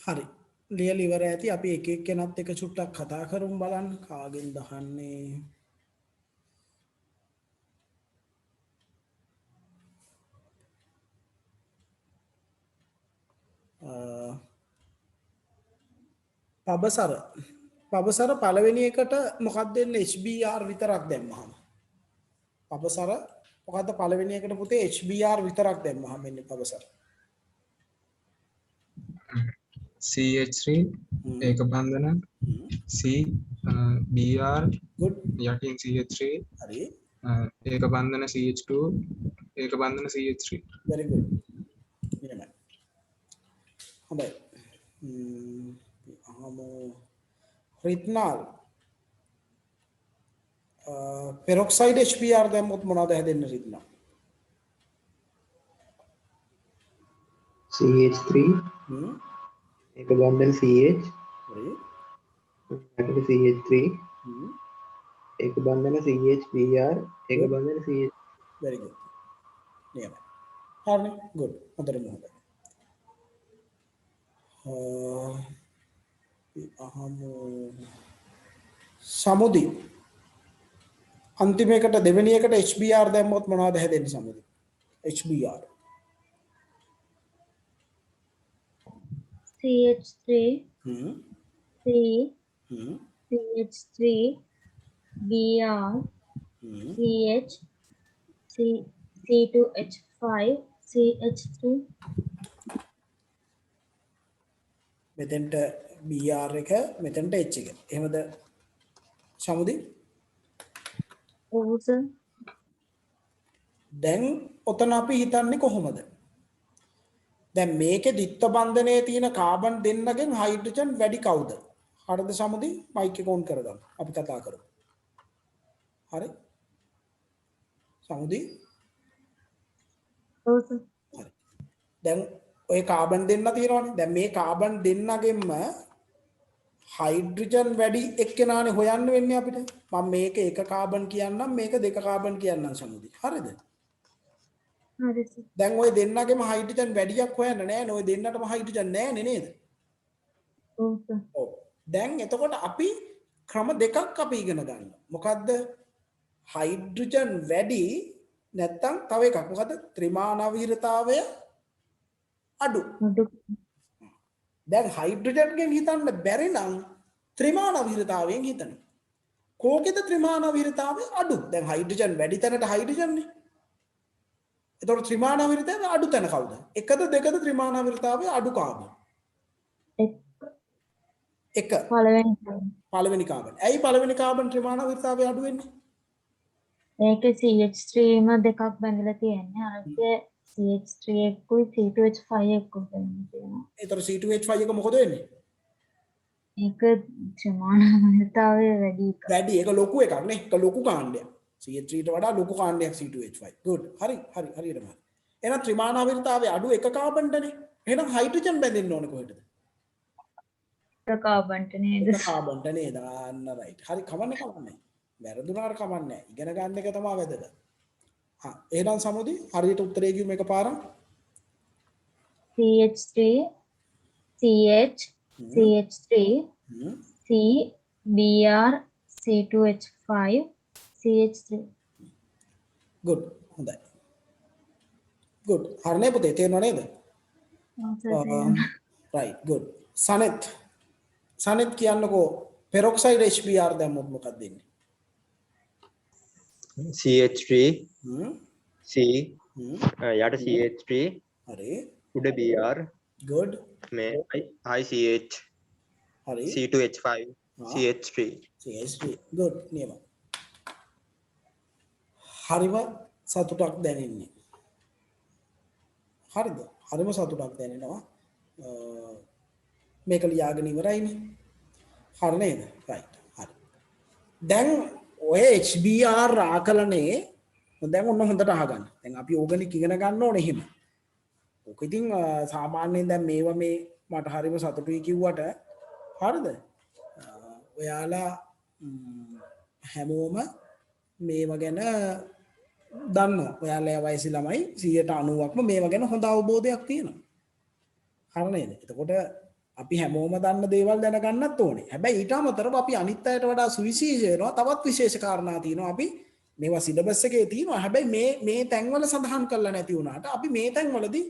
හරි ලියලා ඉවර ඇති අපි එක එක්කෙනත් එක චුට්ටක් කතා කරමු බලන්න කාගෙන් දහන්නේ පබසර පළවෙනි එකට මොකක්ද දෙන්නේ HBR විතරක් දැම්මහම පබසර මොකද්ද පළවෙනි එකට පුතේ HBR විතරක් දැම්මහම එන්නේ පබසර CH3 ඒක බන්ධන C BR good යටින් CH3 හරි ඒක බන්ධන CH2 ඒක බන්ධන CH3 very good එහෙමයි හොඳයි අහමු රිත්නාල් peroxide HBR දැම්මොත් මොනවද හැදෙන්නේ රිත්නාල් CH3 ඒක බන්ධන CH හරි යටට CH3 ඒක බන්ධන CHBR ඒක බන්ධන CH very good එහෙමයි හරිනේ good හොඳටම හොඳයි අහමු සමුදි අන්තිම එකට දෙවෙනි එකට HBR දැම්මොත් මොනවද හැදෙන්නේ සමුදි HBR CH3 C CH3 BR CH C2H5 CH3 මෙතෙන්ට BR එක මෙතෙන්ට H එක එහෙමද සමුදි ඔව් සර් දැන් ඔතන අපි හිතන්නේ කොහොමද දැන් මේකේ දිත්ත බන්ධනයේ තියෙන කාබන් දෙන්නගෙන් හයිඩ්‍රජන් වැඩි කවුද හරිද සමුදි මයික් එක ඔන් කරගන්න අපි කතා කරමු හරි සමුදි ඔව් සර් හරි දැන් ඔය කාබන් දෙන්න තියෙනවනේ දැන් මේ කාබන් දෙන්නගෙන්ම හයිඩ්‍රජන් වැඩි එක්කෙනානේ හොයන්න වෙන්නේ අපිට මම මේක එක කාබන් කියන්නම් මේක දෙක කාබන් කියන්නම් සමුදි හරිද හරි සර් දැන් ඔය දෙන්නගෙම හයිඩ්‍රජන් වැඩියක් හොයන්න නෑනේ ඔය දෙන්නටම හයිඩ්‍රජන් නෑනේ නේද ඔව් සර් ඔව් දැන් එතකොට අපි ක්‍රම දෙකක් අපි ඉගෙන ගන්න මොකද්ද හයිඩ්‍රජන් වැඩි නැත්තම් තව එකක් මොකද්ද ත්‍රිමානවීරතාවය අඩු දැන් හයිඩ්‍රජන් ගෙන් හිතන්න බැරි නම් ත්‍රිමානවීරතාවයෙන් හිතන්න කෝකෙද ත්‍රිමානවීරතාවය අඩු දැන් හයිඩ්‍රජන් වැඩි තැනට හයිඩ්‍රජන් නේ එතකොට ත්‍රිමානවීරතාවය අඩු තැන කවුද එකද දෙකද ත්‍රිමානවීරතාවය අඩු කාබන් එක පළවෙනි කාබන් ඇයි පළවෙනි කාබන් ත්‍රිමානවීරතාවය අඩු වෙන්නේ ඒකේ CH3 ම දෙකක් බැඳලා තියෙන්නේ අරගේ CH3 එක්කුයි C2H5 එක්කුයි තියෙනවා එතකොට C2H5 එක මොකද වෙන්නේ ඒක ත්‍රිමානවීරතාවය වැඩි ඒක ලොකු එකක් නේ ඒක ලොකු කාණ්ඩයක් CH3 ට වඩා ලොකු කාණ්ඩයක් C2H5 good හරියටම එහෙනම් ත්‍රිමානවීරතාවය අඩු එක කාබන්ටනේ එහෙනම් හයිඩ්‍රජන් බැඳෙන්න ඕනේ කොහෙටද කාබන්ට නේද කාබන්ට නේද අන්න රයිට් හරි කමන්නේ වැරදුනාට කමන්නේ ඉගෙන ගන්න එක තමයි වැදගත් එහෙනම් සමුදි හරියට උත්තරේ කියමු එකපාරක් CH3 CH CH3 C BR C2H5 CH3 good හොඳයි good හරිනේ පුතේ තේරෙනව නේද right good සනෙත් කියන්නකෝ peroxide HBr දැම්මොත් මොකක්ද දෙන්නේ CH3 C යට CH3 හරි උඩ BR good මේ I CH හරි C2H5 CH3 good නියම හරිම සතුටක් දැනෙන්නේ හරිද හරිම සතුටක් දැනෙනවා මේක ලියාගෙන ඉවරයිනේ හරි නේද right හරි දැන් ඔය HBR ආකලනේ දැන් ඔන්න හොඳට අහගන්න දැන් අපි ඕගනික් ඉගෙන ගන්න ඕනේ එහෙම ඔක ඉතින් සාමාන්‍යයෙන් දැන් මේවා මේ මට හරිම සතුටුයි කිව්වට හරිද ඔයාලා හැමෝම මේවා ගැන දන්නවා ඔයාලා වයසේ ළමයි 90%ක්ම මේවා ගැන හොඳ අවබෝධයක් තියෙනවා හරි නේද එතකොට අපි හැමෝම දන්න දේවල් දැනගන්නත් ඕනේ. හැබැයි ඊට අමතරව අපි අනිත් අයට වඩා සුවිශේෂී වෙනවා. තවත් විශේෂ කාරණා තියෙනවා. අපි මේවා සිලබස් එකේ තියෙනවා. හැබැයි මේ තැන්වල සඳහන් කරලා නැති වුණාට අපි මේ තැන්වලදී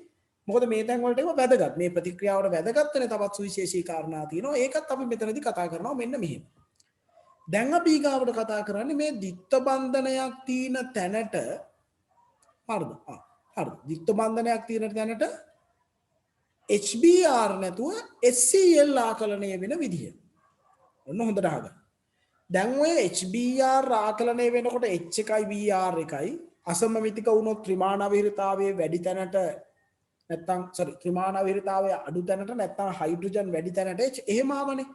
මොකද මේ තැන්වලට ඒවා වැදගත්. මේ ප්‍රතික්‍රියාවට වැදගත් වෙන තවත් සුවිශේෂී කාරණා තියෙනවා. ඒකත් අපි මෙතනදී කතා කරනවා මෙන්න මෙහෙම. දැන් අපි ඊගාවට කතා කරන්නේ මේ ද්විත්ව බන්ධනයක් තියෙන තැනට හරිද? හරිද. ද්විත්ව බන්ධනයක් තියෙන තැනට HBr නැතුව HCl ආකලනය වෙන විදිහ. ඔන්න හොඳට අහගන්න. දැන් ඔය HBr ආකලනය වෙනකොට H එකයි Br එකයි අසමමිතික වුණොත් ත්‍රිමාණ අවිහිරිතාවයේ වැඩි තැනට නැත්තම් ත්‍රිමාණ අවිහිරිතාවයේ අඩු තැනට නැත්තම් හයිඩ්‍රජන් වැඩි තැනට H එහෙම ආවනේ.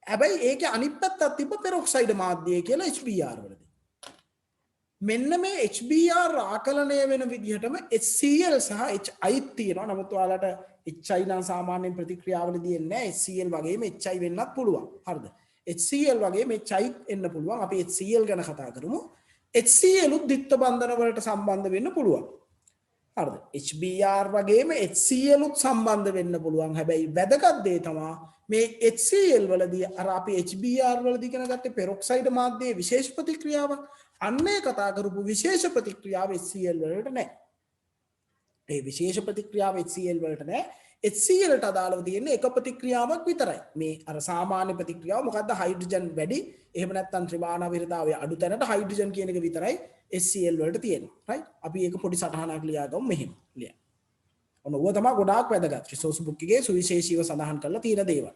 හැබැයි ඒකේ අනිත් පැත්තක් තිබ්බ පෙරොක්සයිඩ් මාධ්‍යය කියලා HBr වලදී. මෙන්න මේ HBr ආකලනය වෙන විදිහටම HCl සහ HI තියෙනවා. නමුත් ඔයාලට HI නම් සාමාන්‍යයෙන් ප්‍රතික්‍රියාවලදී එන්නේ නැහැ. HCl වගේම HI වෙන්නත් පුළුවන්. හරිද? HCl වගේම HI එන්න පුළුවන්. අපි HCl ගැන කතා කරමු. HCl උත් ද්විත්ව බන්ධන වලට සම්බන්ධ වෙන්න පුළුවන්. හරිද? HBr වගේම HCl උත් සම්බන්ධ වෙන්න පුළුවන්. හැබැයි වැදගත් දේ තමයි මේ HCl වලදී අර අපි HBr වලදී ඉගෙන ගත්තේ පෙරොක්සයිඩ් මාධ්‍යයේ විශේෂ ප්‍රතික්‍රියාව. අන්නේ කතා කරපු විශේෂ ප්‍රතික්‍රියාව HCl වලට නැහැ. ඒ විශේෂ ප්‍රතික්‍රියාව HCl වලට නැහැ. HCl ට අදාළව තියෙන්නේ එක ප්‍රතික්‍රියාවක් විතරයි. මේ අර සාමාන්‍ය ප්‍රතික්‍රියාව මොකද්ද? හයිඩ්‍රජන් වැඩි. එහෙම නැත්නම් ත්‍රිමාණ අවිහිරිතාවයේ අඩු තැනට හයිඩ්‍රජන් කියන එක විතරයි HCl වලට තියෙන්නේ. රයිට්? අපි ඒක පොඩි සටහනක් ලියාගමු මෙහෙම. ලියන්න. ඔන්න ඕවා තමයි ගොඩාක් වැදගත්. රිසෝස් බුක් එකේ සුවිශේෂීව සඳහන් කරලා තියෙන දේවල්.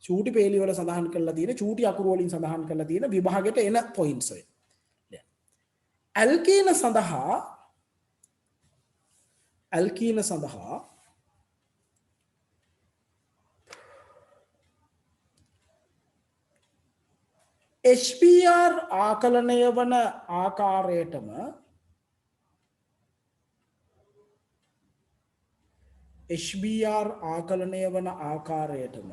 චූටි පේලි වල සඳහන් කරලා තියෙන චූටි අකුරු වලින් සඳහන් කරලා තියෙන විභාගෙට එන පොයින්ට්ස් ඔය. ඇල්කීන සඳහා HBr ආකලනය වන ආකාරයටම HBr ආකලනය වන ආකාරයටම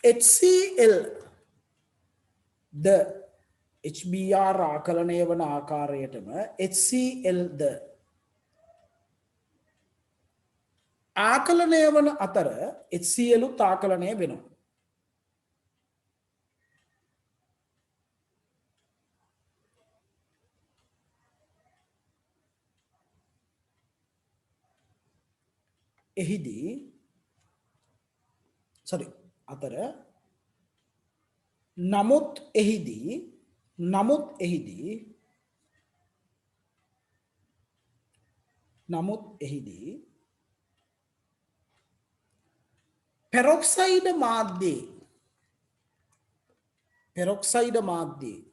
HCl ද HBr ආකලනය වන ආකාරයටම HCl ද ආකලනය වන අතර HCl උත් ආකලනය වෙනවා. එහිදී නමුත් පෙරොක්සයිඩ් මාධ්‍යයේ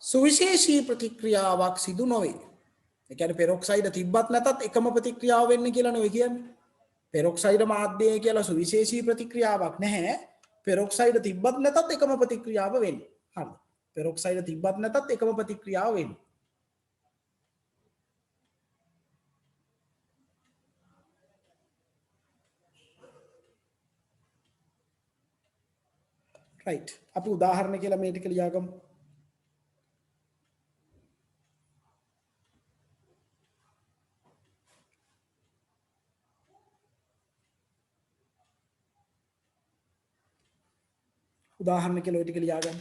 සුවිශේෂී ප්‍රතික්‍රියාවක් සිදු නොවේ. ඒ කියන්නේ පෙරොක්සයිඩ් තිබ්බත් නැතත් එකම ප්‍රතික්‍රියාව වෙන්නේ කියලා නෙවෙයි කියන්නේ. පෙරොක්සයිඩ් මාධ්‍යය කියලා සුවිශේෂී ප්‍රතික්‍රියාවක් නැහැ. පෙරොක්සයිඩ් තිබ්බත් නැතත් එකම ප්‍රතික්‍රියාව වෙන්නේ. හරිද? පෙරොක්සයිඩ් තිබ්බත් නැතත් එකම ප්‍රතික්‍රියාව වෙන්නේ. right. අපි උදාහරණ කියලා මේ ටික ලියාගමු. උදාහරණ කියලා ඔය ටික ලියාගන්න.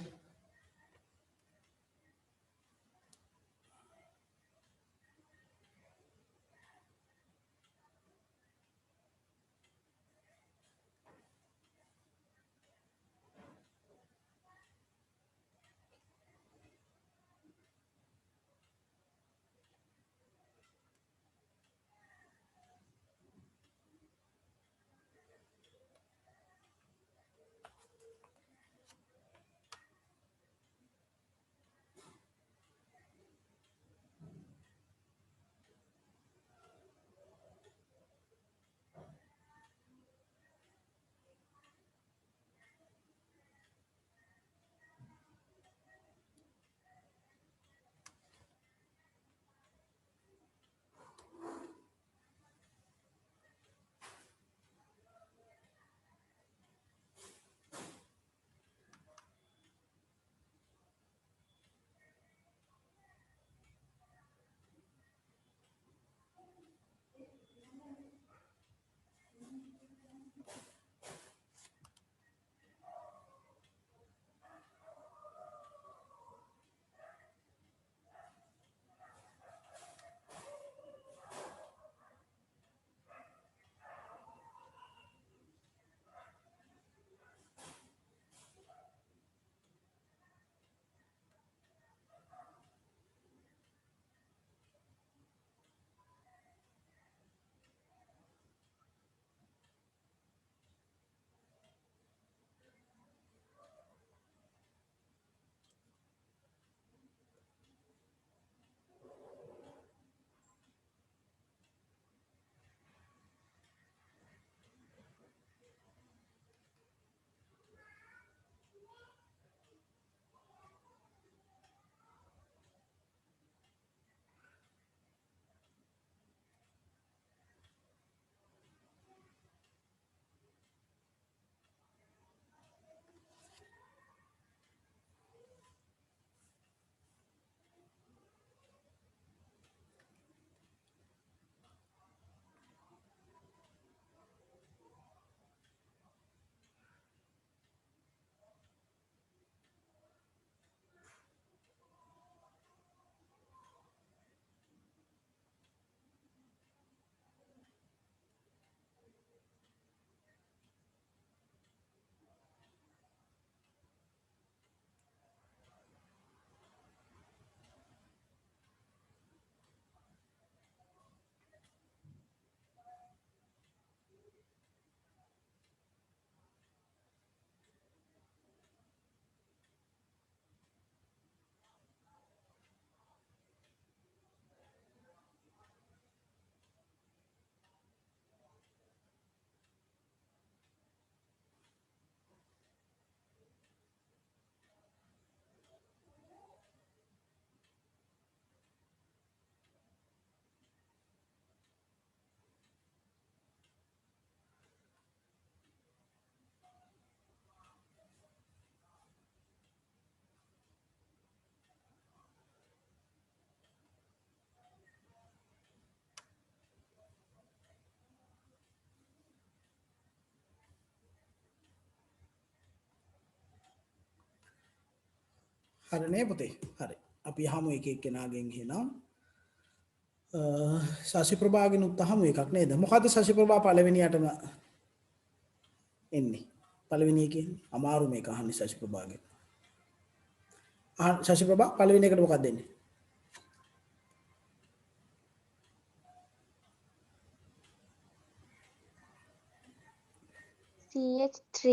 හරිනේ පුතේ. හරි. අපි යහමු එක එක්කෙනාගෙන් එහෙනම්. සසි ප්‍රභාගෙන් උත්තහමු එකක් නේද? මොකද්ද සසි ප්‍රභා පළවෙනියටම එන්නේ? පළවෙනි එකේ අමාරු මේක අහන්නේ සසි ප්‍රභාගෙන්. සසි ප්‍රභා පළවෙනි එකට මොකක්ද දෙන්නේ? CH3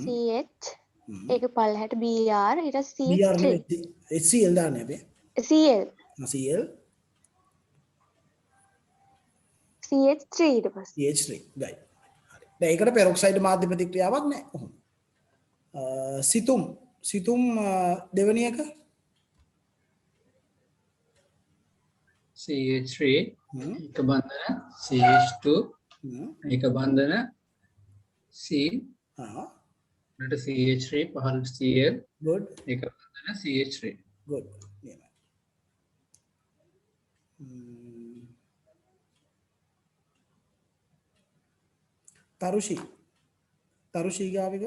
CH ඒක පල්ලහැට BR ඊට BR CH3 නෙවෙයි HCl දාන්නේ අපි. CL CL CH3 ඊට පස්සේ CH3 right. හරි. දැන් ඒකට පෙරොක්සයිඩ් මාධ්‍ය ප්‍රතික්‍රියාවක් නැහැ. ඔහොම. සිතුම් දෙවෙනි එක CH3 එක බන්ධන CH2 එක බන්ධන C ඊට CH3 පහළට Cl good එක බන්ධන CH3 good Tharushi ගාවික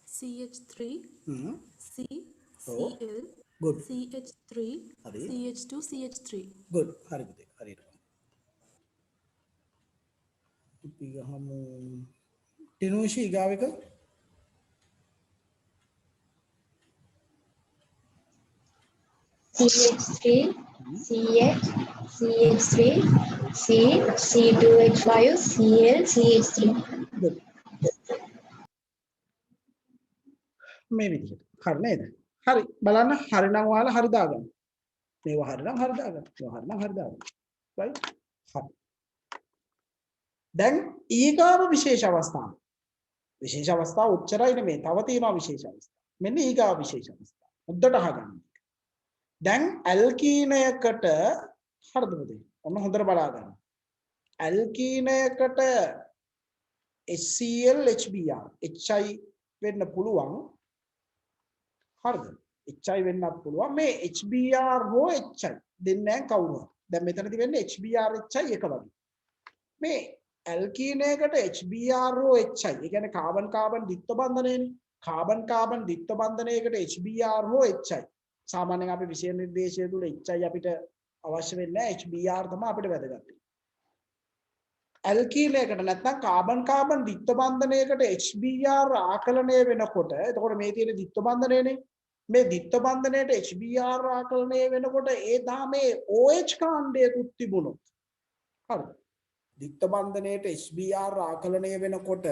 CH3 C Oh. Cl Good. CH3 Hari. CH2 CH3 good hari පුතේ හරියට අපි ගහමු ටිනෝෂි ගාවික CH3 CH CH3 C C2H5 Cl CH3 good මේ විදිහට හරි නේද හරි බලන්න හරි නම් ඔයාලා හරි දාගන්න මේවා හරි නම් හරි දාගන්න මේවා හරි නම් හරි දාගන්න right හරි දැන් ඊගාව විශේෂ අවස්ථාව උච්චරයි නෙමෙයි තව තියෙනවා විශේෂ අවස්ථා මෙන්න ඊගාව විශේෂ අවස්ථාව හොඳට අහගන්න දැන් ඇල්කීනයකට හරිද පුතේ ඔන්න හොඳට බලා ගන්න ඇල්කීනයකට HCl HBr HI වෙන්න පුළුවන් හරිද HI වෙන්නත් පුළුවන් මේ HBr හෝ HI දෙන්නේ නැහැ කවුරුවත් දැන් මෙතනදී වෙන්නේ HBr HI එක වගේ මේ ඇල්කීනයකට HBr හෝ HI ඒ කියන්නේ කාබන් කාබන් ද්විත්ව බන්ධනයනේ කාබන් කාබන් ද්විත්ව බන්ධනයකට HBr හෝ HI සාමාන්‍යයෙන් අපි විෂය නිර්දේශය තුල HI අපිට අවශ්‍ය වෙන්නේ නැහැ HBr තමයි අපිට වැදගත් ඇල්කීනයකට නැත්නම් කාබන් කාබන් ද්විත්ව බන්ධනයකට HBr ආකලනය වෙනකොට එතකොට මේ තියෙන ද්විත්ව බන්ධනයනේ මේ ද්විත්ව බන්ධනයට HBr ආකලනය වෙනකොට ඒ දාමේ OH කාණ්ඩයකුත් තිබුණොත් හරිද ද්විත්ව බන්ධනයට HBr ආකලනය වෙනකොට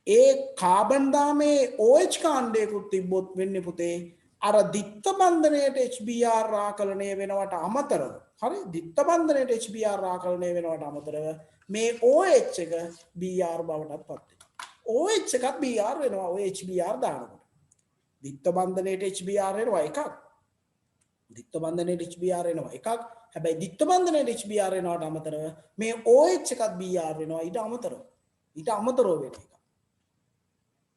ඒ කාබන් දාමේ OH කාණ්ඩයකුත් තිබ්බොත් වෙන්නේ පුතේ අර ද්විත්ව බන්ධනයට HBr ආකලනය වෙනවට අමතරව හරි ද්විත්ව බන්ධනයට HBr ආකලනය වෙනවට අමතරව මේ OH එක Br බවටත් පත් වෙනවා OH එකත් Br වෙනවා ඔය HBr දානකොට ද්විත්ව බන්ධනයට HBr එනවා එකක් ද්විත්ව බන්ධනයට HBr එනවා එකක් හැබැයි ද්විත්ව බන්ධනයට HBr එනවට අමතරව මේ OH එකත් Br වෙනවා ඊට අමතරව වෙන එක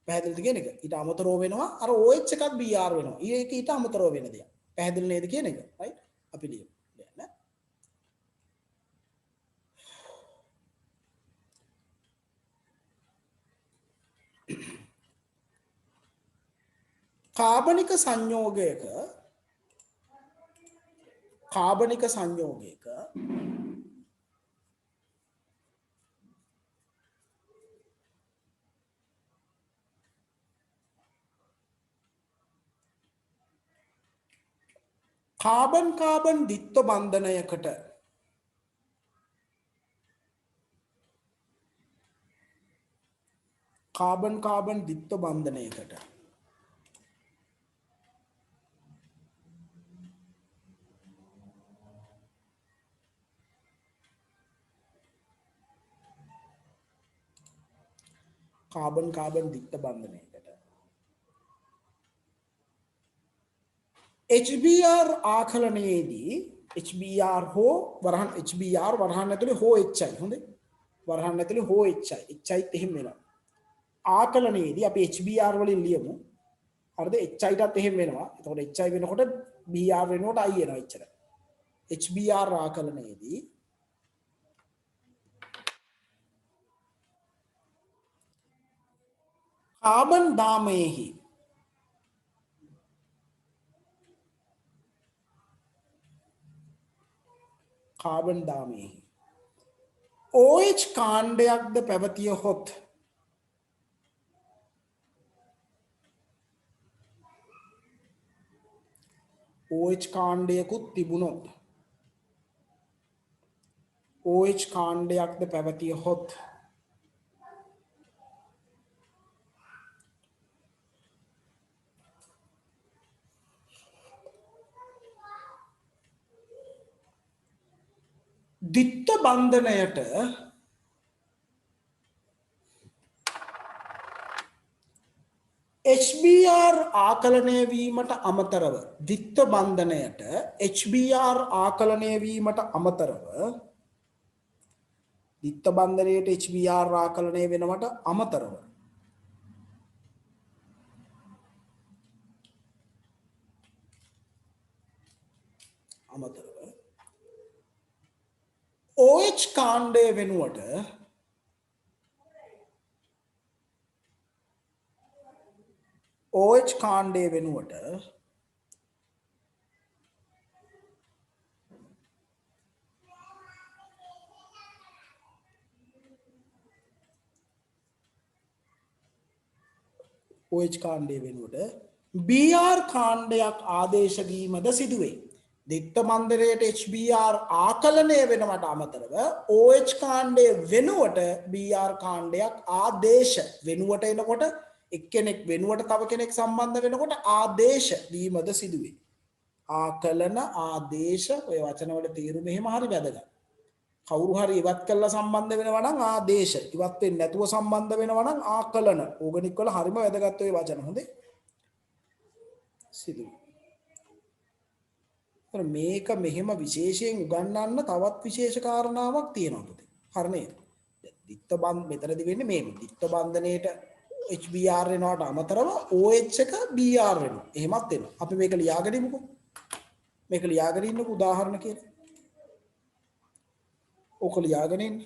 පැහැදිලිද කියන එක ඊට අමතරව වෙනවා අර OH එකත් Br වෙනවා ඒක ඊට අමතරව වෙන දෙයක් පැහැදිලි නේද කියන එක right අපි ලියමු දැන් කාබනික සංයෝගයක කාබන් කාබන් ද්විත්ව බන්ධනයකට කාබන් කාබන් ද්විත්ව බන්ධනයකට කාබන් කාබන් ද්විත්ව බන්ධනයකට HBr ආකලනයේදී HBr හෝ වරහන් HBr වරහන් ඇතුලේ හෝ HI හොඳේ වරහන් ඇතුලේ හෝ HI HIත් එහෙම වෙනවා ආකලනයේදී අපි HBr වලින් ලියමු හරිද HIටත් එහෙම වෙනවා එතකොට HI වෙනකොට Br වෙනකොට I එනවා එච්චරයි HBr ආකලනයේදී කාබන් දාමයෙහි OH කාණ්ඩයක්ද පැවතියහොත් OH කාණ්ඩයකුත් තිබුණොත් OH කාණ්ඩයක්ද පැවතියහොත් ද්විත්ව බන්ධනයට HBr ආකලනය වීමට අමතරව ද්විත්ව බන්ධනයට HBr ආකලනය වීමට අමතරව ද්විත්ව බන්ධනයට HBr ආකලනය වෙනවට අමතරව OH කාණ්ඩය වෙනුවට OH කාණ්ඩය වෙනුවට OH කාණ්ඩය වෙනුවට BR කාණ්ඩයක් ආදේශ වීමද සිදුවේ. ද්විත්ව බන්ධනයට HBr ආකලනය වෙනවට අමතරව OH කාණ්ඩය වෙනුවට BR කාණ්ඩයක් ආදේශ වෙනුවට එනකොට එක්කෙනෙක් වෙනුවට තව කෙනෙක් සම්බන්ධ වෙනකොට ආදේශ වීමද සිදුවේ. ආකලන ආදේශ ඔය වචනවල තේරුම එහෙම හරි වැදගත්. කවුරු හරි ඉවත් කළා සම්බන්ධ වෙනවා නම් ආදේශ, ඉවත් වෙන්නේ නැතුව සම්බන්ධ වෙනවා නම් ආකලන. ඕගනික් වල හරිම වැදගත් ඔය වචන. හොඳේ. සිදුවේ. මේක මෙහෙම විශේෂයෙන් උගන්වන්න තවත් විශේෂ කාරණාවක් තියෙනවා පුතේ. හරි නේද? ද්විත්ව බන්ධ මෙතනදී වෙන්නේ මේ ද්විත්ව බන්ධනයේට HBr වෙනවට අමතරව OH එක BR වෙනවා. එහෙමත් වෙනවා. අපි මේක ලියාගෙන ඉමුකෝ. මේක ලියාගෙන ඉන්නකෝ උදාහරණ කියලා. ඕක ලියාගෙන ඉන්න.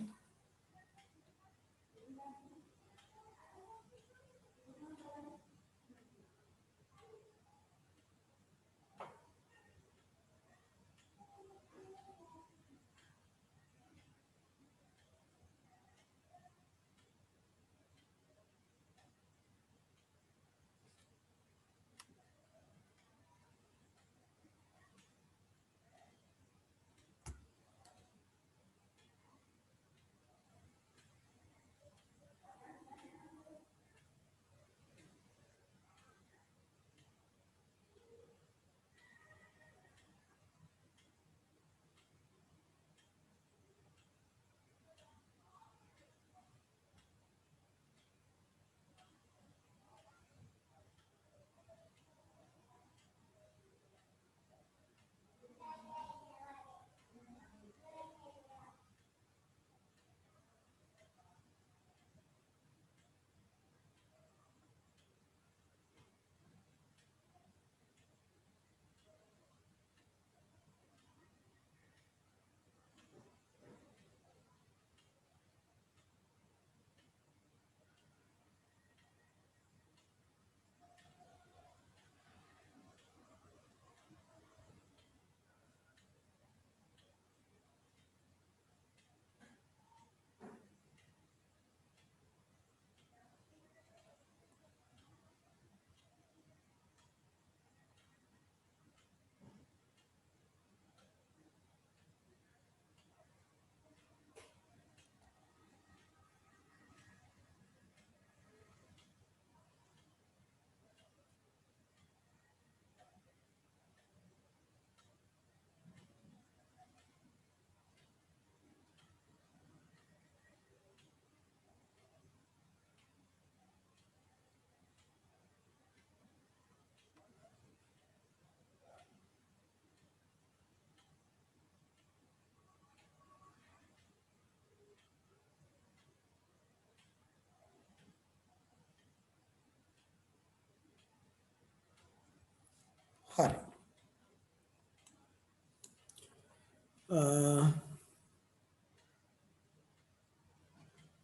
හරි.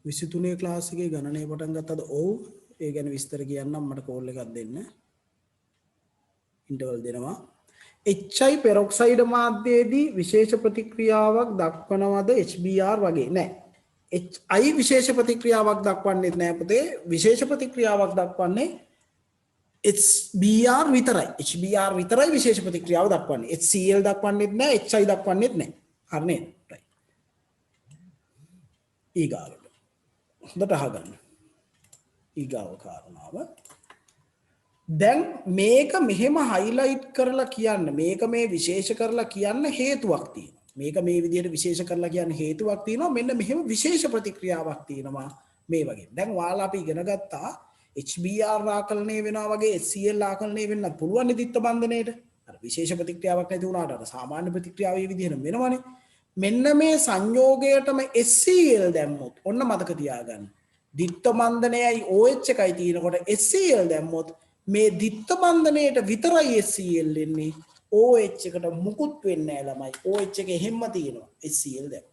විසිතුනේ ක්ලාස් එකේ ගණනය පටන් ගත්තද? ඔව්. ඒ ගැන විස්තර කියන්නම් මට කෝල් එකක් දෙන්න. ඉන්ටර්වල් දෙනවා. HI පෙරොක්සයිඩ් මාධ්‍යයේදී විශේෂ ප්‍රතික්‍රියාවක් දක්වනවද HBr වගේ? නැහැ. HI විශේෂ ප්‍රතික්‍රියාවක් දක්වන්නේ නැහැ පුතේ. විශේෂ ප්‍රතික්‍රියාවක් දක්වන්නේ HBr විතරයි. HBr විතරයි විශේෂ ප්‍රතික්‍රියාව දක්වන්නේ. HCl දක්වන්නේත් නැහැ, HI දක්වන්නේත් නැහැ. හරි නේද? right. ඊගාවට. හොඳට අහගන්න. ඊගාව කාරණාව. දැන් මේක මෙහෙම highlight කරලා කියන්න, මේක මේ විශේෂ කරලා කියන්න හේතුවක් තියෙනවා. මේක මේ විදිහට විශේෂ කරලා කියන්න හේතුවක් තියෙනවා. මෙන්න මෙහෙම විශේෂ ප්‍රතික්‍රියාවක් තියෙනවා මේ වගේ. දැන් ඔයාලා අපි ඉගෙන ගත්තා HBr ආකලනය වෙනවා වගේ HCl ආකලනය වෙන්නත් පුළුවන් දිත්ත බන්ධනයේට. අර විශේෂ ප්‍රතික්‍රියාවක් නැති වුණාට අර සාමාන්‍ය ප්‍රතික්‍රියාව මේ විදිහට වෙනවනේ. මෙන්න මේ සංයෝගයටම HCl දැම්මොත් ඔන්න මතක තියාගන්න. දිත්ත බන්ධනයයි OH එකයි තියෙනකොට HCl දැම්මොත් මේ දිත්ත බන්ධනයේට විතරයි HCl එන්නේ. OH එකට මුකුත් වෙන්නේ නැහැ ළමයි. OH එක හැමම තියෙනවා HCl දැන්.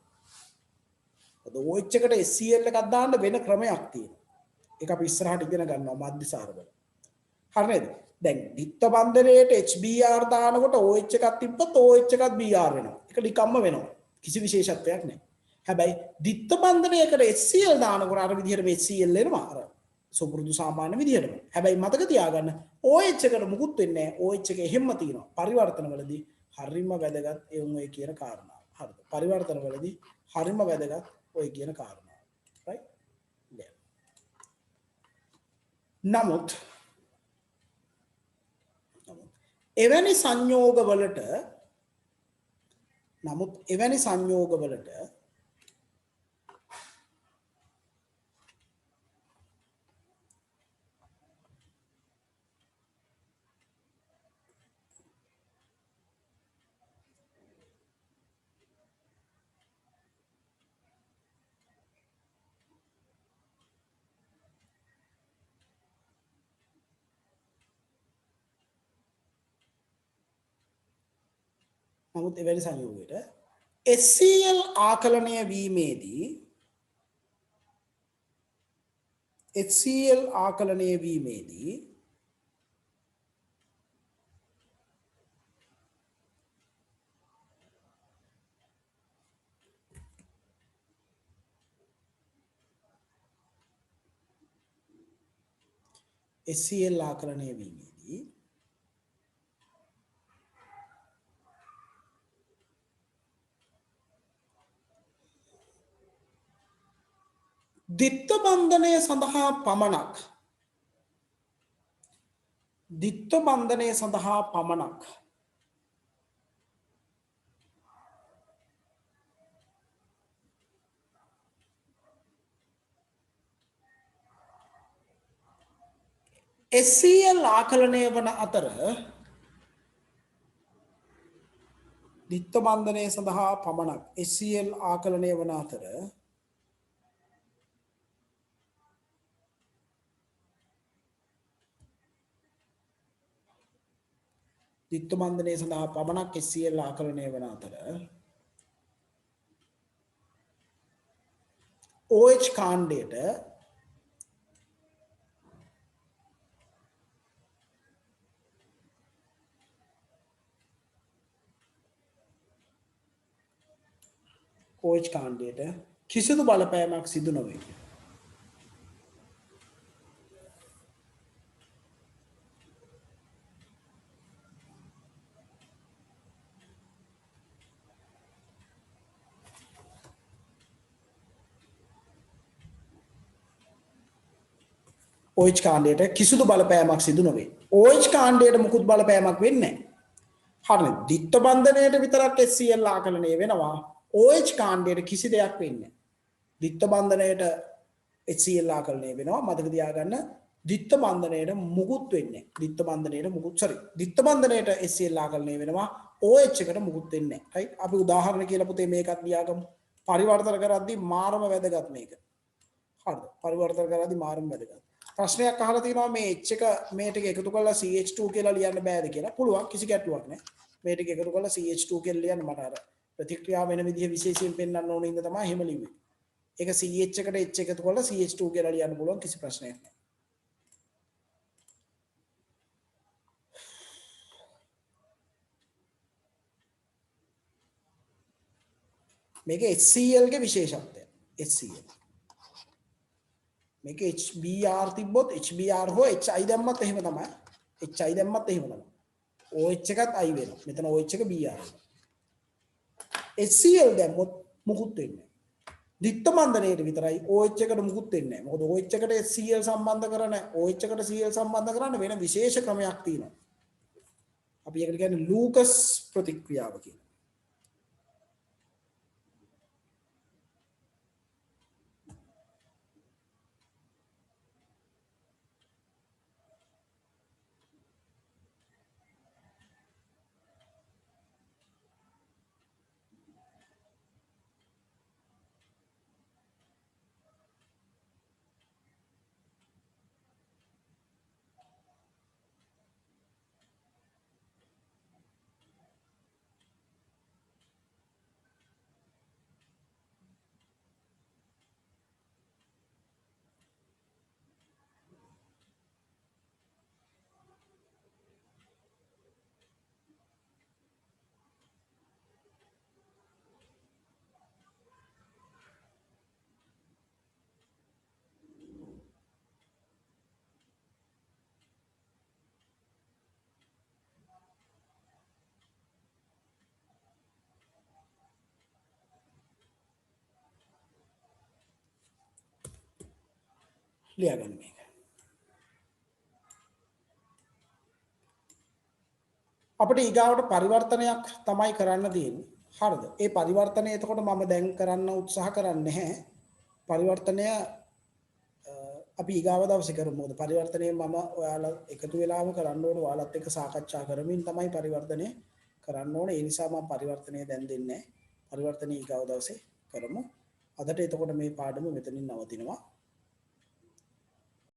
OH එකට HCl එකක් දාන්න වෙන ක්‍රමයක් තියෙනවා. ඒක අපි ඉස්සරහට ඉගෙන ගන්නවා මධ්‍යසාරවල. හරි නේද? දැන් දිත්ත බන්ධනයේට HBr දානකොට OH එකක් තිබ්බොත් OH එකත් Br වෙනවා. ඒක නිකම්ම වෙනවා. කිසි විශේෂත්වයක් නැහැ. හැබැයි දිත්ත බන්ධනයකට HCl දානකොට අර විදිහට මේ HCl එනවා. අර සුපුරුදු සාමාන්‍ය විදිහටම. හැබැයි මතක තියාගන්න OH එකට මුකුත් වෙන්නේ නැහැ. OH එක හැමම තියෙනවා. පරිවර්තනවලදී හරිම වැදගත් ඔය කියන කාරණා. හරිද? පරිවර්තනවලදී හරිම වැදගත් ඔය කියන කාරණා. right? නමුත් එවැනි සංයෝගවලට එවැනි සංයෝගයට HCl ආකලනය වීමේදී දිත්ත බන්ධනය සඳහා පමණක් HCl ආකලනය වන අතර දිත්ත බන්ධනය සඳහා පමණක් HCl ආකලනය වන අතර දිත්ත බන්ධනය සඳහා පමණක් HCl ආකලනය වන අතර OH කාණ්ඩයට කිසිදු බලපෑමක් සිදු නොවේ. OH කාණ්ඩයට කිසිදු බලපෑමක් සිදු නොවේ. OH කාණ්ඩයට මුකුත් බලපෑමක් වෙන්නේ නැහැ. හරිද? දිත්ත බන්ධනයට විතරක් HCl ආකලනය වෙනවා. OH කාණ්ඩයට කිසි දෙයක් වෙන්නේ නැහැ. දිත්ත බන්ධනයට HCl ආකලනය වෙනවා. මතක තියාගන්න දිත්ත බන්ධනයට මුකුත් වෙන්නේ නැහැ. දිත්ත බන්ධනයට HCl ආකලනය වෙනවා. OH එකට මුකුත් වෙන්නේ නැහැ. right? අපි උදාහරණ කියලා පුතේ මේකත් ලියාගමු. පරිවර්තන කරද්දී මාරම වැදගත් මේක. හරිද? පරිවර්තන කරද්දී මාරම වැදගත්. ප්‍රශ්නයක් අහලා තියෙනවා මේ H එක මේ ටික එකතු කරලා CH2 කියලා ලියන්න බෑද කියලා. පුළුවන්, කිසි ගැටලුවක් නැහැ. මේ ටික එකතු කරලා CH2 කියලා ලියන්න මට අර ප්‍රතික්‍රියාව වෙන විදිහ විශේෂයෙන් පෙන්වන්න ඕන ඉඳ තමයි එහෙම ලිව්වේ. ඒක CH එකට H එකතු කරලා CH2 කියලා ලියන්න පුළුවන් කිසි ප්‍රශ්නයක් නැහැ. මේක HCl ගේ විශේෂත්වය. HCl. මේක HBr තිබ්බොත් HBr හෝ HI දැම්මත් එහෙම තමයි. HI දැම්මත් එහෙම තමයි. OH එකත් I වෙනවා. මෙතන OH එක Br වෙනවා. HCl දැම්මොත් මුකුත් වෙන්නේ නැහැ. දිත්ත බන්ධනයේට විතරයි OH එකට මුකුත් වෙන්නේ නැහැ. මොකද OH එකට HCl සම්බන්ධ කරන OH එකට Cl සම්බන්ධ කරන්න වෙන විශේෂ ක්‍රමයක් තියෙනවා. අපි ඒකට කියන්නේ ලූකස් ප්‍රතික්‍රියාව කියලා. ලියාගන්න මේක. අපිට ඊගාවට පරිවර්තනයක් තමයි කරන්න තියෙන්නේ. හරිද? ඒ පරිවර්තනය එතකොට මම දැන් කරන්න උත්සාහ කරන්නේ නැහැ. පරිවර්තනය අපි ඊගාව දවසේ කරමු. මොකද පරිවර්තනය මම ඔයාලා එකතු වෙලාම කරන්න ඕන. ඔයාලත් එක්ක සාකච්ඡා කරමින් තමයි පරිවර්තනය කරන්න ඕනේ. ඒ නිසා මම පරිවර්තනය දැන් දෙන්නේ නැහැ. පරිවර්තනය ඊගාව දවසේ කරමු. අදට එතකොට මේ පාඩම මෙතනින් නවතිනවා.